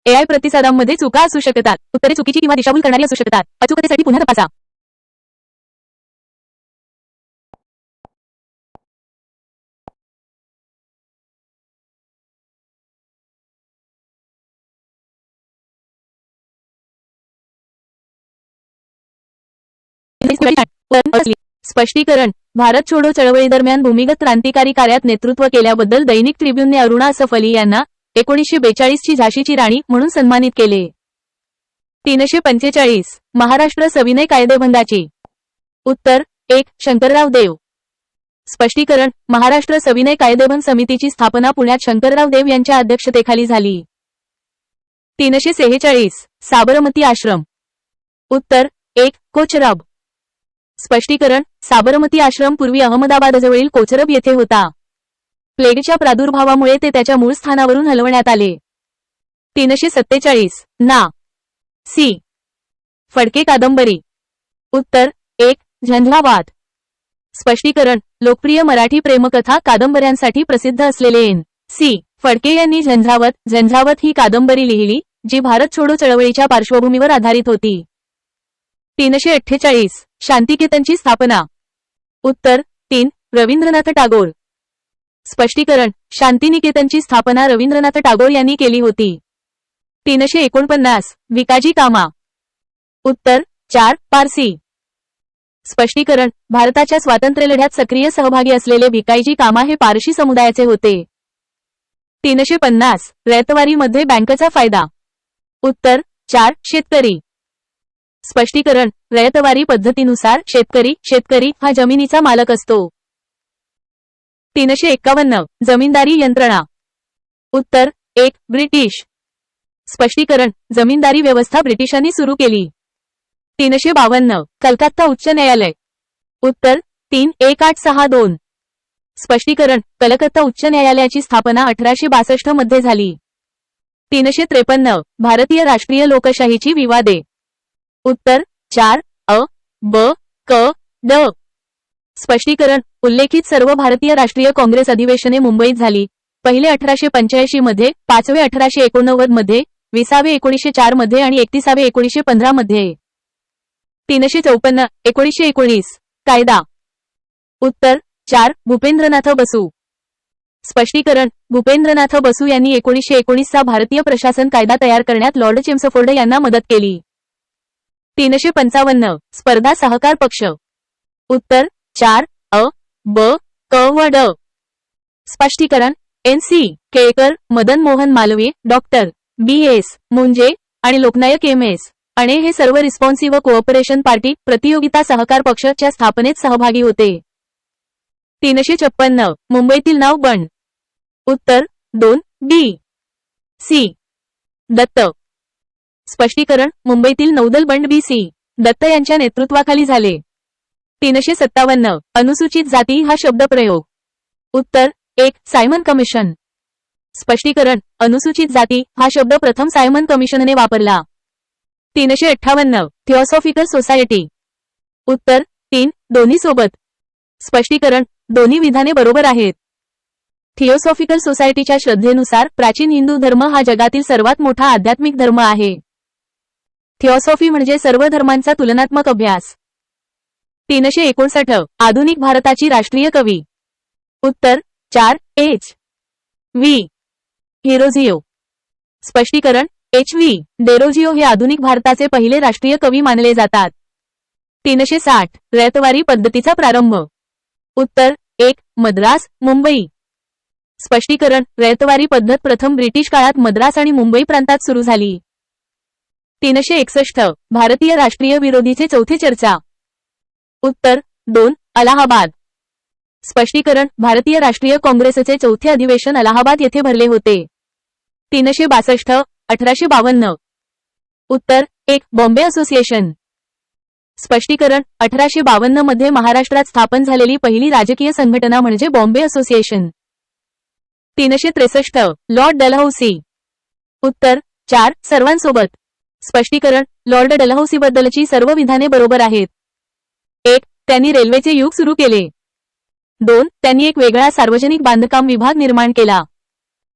एआय प्रतिसादांमध्ये चुका असू शकतात. उत्तरे चुकीची किंवा दिशाभूल करणारी असू शकतात. अचूकतेसाठी पुन्हा तपासा. स्पष्टीकरण. भारत छोडो चळवळीदरम्यान भूमिगत क्रांतिकारी कार्यात नेतृत्व केल्याबद्दल दैनिक ट्रिब्यूनने अरुणा असफ अली यांना 1942 ची झाशीची राणी म्हणून सन्मानित केले. 345 महाराष्ट्र सविनय कायदेभंगाची. उत्तर 1 शंकरराव देव. स्पष्टीकरण. महाराष्ट्र सविनय कायदेभंग समितीची स्थापना पुण्यात शंकरराव देव यांच्या अध्यक्षतेखाली झाली. 346 साबरमती आश्रम. उत्तर 1 कोचरब. स्पष्टीकरण. साबरमती आश्रम पूर्वी अहमदाबादजवळील कोचरब येथे होता. प्लेगच्या प्रादुर्भावामुळे ते त्याच्या मूळ स्थानावरून हलवण्यात आले. 347 ना. सी. फडके कादंबरी. उत्तर 1 झंझावात. स्पष्टीकरण. लोकप्रिय मराठी प्रेमकथा कादंबऱ्यांसाठी प्रसिद्ध असलेले एन. सी. फडके यांनी झंझावत ही कादंबरी लिहिली, जी भारत छोडो चळवळीच्या पार्श्वभूमीवर आधारित होती. 348 शांतिनिकेतनची स्थापना. उत्तर 3 रवींद्रनाथ टागोर. स्पष्टीकरण. शांतिनिकेतनची स्थापना रवींद्रनाथ टागोर यांनी केली होती. 349 भिकाजी कामा. उत्तर 4 पारसी. स्पष्टीकरण. भारताच्या स्वातंत्र्यलढ्यात सक्रिय सहभागी असलेले भिकाजी कामा हे पारशी समुदायाचे होते. 350 रयतवारीमध्ये बँकेचा फायदा. उत्तर 4 शेतकरी. स्पष्टीकरण. रयतवारी पद्धतीनुसार शेतकरी हा जमिनीचा मालक असतो. 351 जमीनदारी यंत्रणा. उत्तर 1 ब्रिटिश. स्पष्टीकरण. जमीनदारी व्यवस्था ब्रिटिशांनी सुरू केली. 352 कलकत्ता उच्च न्यायालय. उत्तर 3 1862. स्पष्टीकरण. कलकत्ता उच्च न्यायालयाची स्थापना 1862 मध्ये झाली. 353 भारतीय राष्ट्रीय लोकशाहीची विवादे. उत्तर 4 अ, ब, क, ड. स्पष्टीकरण. उल्लेखित सर्व भारतीय राष्ट्रीय काँग्रेस अधिवेशने मुंबईत झाली. पहिले 1885 मध्ये, 5वे 1889 मध्ये, 20वे 1904 मध्ये आणि 31वे 1915 मध्ये. 354 1919 कायदा. उत्तर 4 भूपेंद्रनाथ बसू. स्पष्टीकरण. भूपेंद्रनाथ बसू यांनी 1919 चा भारतीय प्रशासन कायदा तयार करण्यात लॉर्ड चेम्सफोर्ड यांना मदत केली. 355 स्पर्धा सहकार पक्ष. उत्तर 4 अ, ब, क व ड. स्पष्टीकरण. N C. Kelkar, Madan Mohan Malviya, doctor B S. Munje आणि लोकनायक एम.एस. अणे हे सर्व रिस्पॉन्सिव्ह कोऑपरेशन पार्टी प्रतियोगिता सहकार पक्षच्या स्थापनेत सहभागी होते. 356 मुंबईतील नाव बंड. उत्तर 2 डी. सी. दत्त. स्पष्टीकरण. मुंबईतील नौदल बंड बी.सी. दत्त यांच्या नेतृत्वाखाली झाले. 357 अनुसूचित जाती हा शब्दप्रयोग. उत्तर 1 सायमन कमिशन. स्पष्टीकरण. अनुसूचित जाती हा शब्द प्रथम सायमन कमिशनने वापरला. 358 थिओसॉफिकल सोसायटी. उत्तर 3 दोन्ही सोबत. स्पष्टीकरण. दोन्ही विधाने बरोबर आहेत. थिओसॉफिकल सोसायटीच्या श्रद्धेनुसार प्राचीन हिंदू धर्म हा जगातील सर्वात मोठा आध्यात्मिक धर्म आहे. थिओसॉफी म्हणजे सर्व धर्मांचा तुलनात्मक अभ्यास. 359 आधुनिक भारताची राष्ट्रीय कवी. उत्तर 4 एच. व्ही. हिरोजिओ. स्पष्टीकरण. एच. व्ही. डेरोजिओ हे आधुनिक भारताचे पहिले राष्ट्रीय कवी मानले जातात. 360 रयतवारी पद्धतीचा प्रारंभ. उत्तर 1 मद्रास, मुंबई. स्पष्टीकरण रयतवारी पद्धत प्रथम ब्रिटिश काळात मद्रास आणि मुंबई प्रांतात सुरू झाली. 361 भारतीय राष्ट्रीय विरोधीचे चौथे चर्चा. उत्तर 2 अलाहाबाद. स्पष्टीकरण भारतीय राष्ट्रीय काँग्रेसचे चौथे अधिवेशन अलाहाबाद येथे भरले होते. 362 1852. उत्तर 1 बॉम्बे असोसिएशन. स्पष्टीकरण 1852 मध्ये महाराष्ट्रात स्थापन झालेली पहिली राजकीय संघटना म्हणजे बॉम्बे असोसिएशन. 363 Lord Dalhousie. उत्तर 4 सर्वांसोबत. स्पष्टीकरण लॉर्ड डलहौसीबद्दलची सर्व विधाने बरोबर आहेत. 1 त्यांनी रेल्वेचे युग सुरू केले. 2 त्यांनी एक वेगळा सार्वजनिक बांधकाम विभाग निर्माण केला.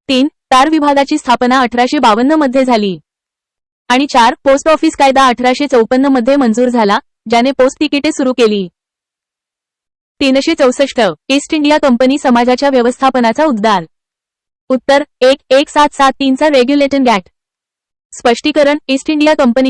3 तार विभागाची स्थापना 1852 मध्ये झाली. आणि 4 पोस्ट ऑफिस कायदा 1854 मध्ये मंजूर झाला, ज्याने पोस्ट तिकिटे सुरू केली. 364 ईस्ट इंडिया कंपनी समाजाच्या व्यवस्थापनाचा उद्गार. उत्तर 1 1773 चा रेग्युलेटिंग ऍक्ट. स्पष्टीकरण ईस्ट इंडिया कंपनी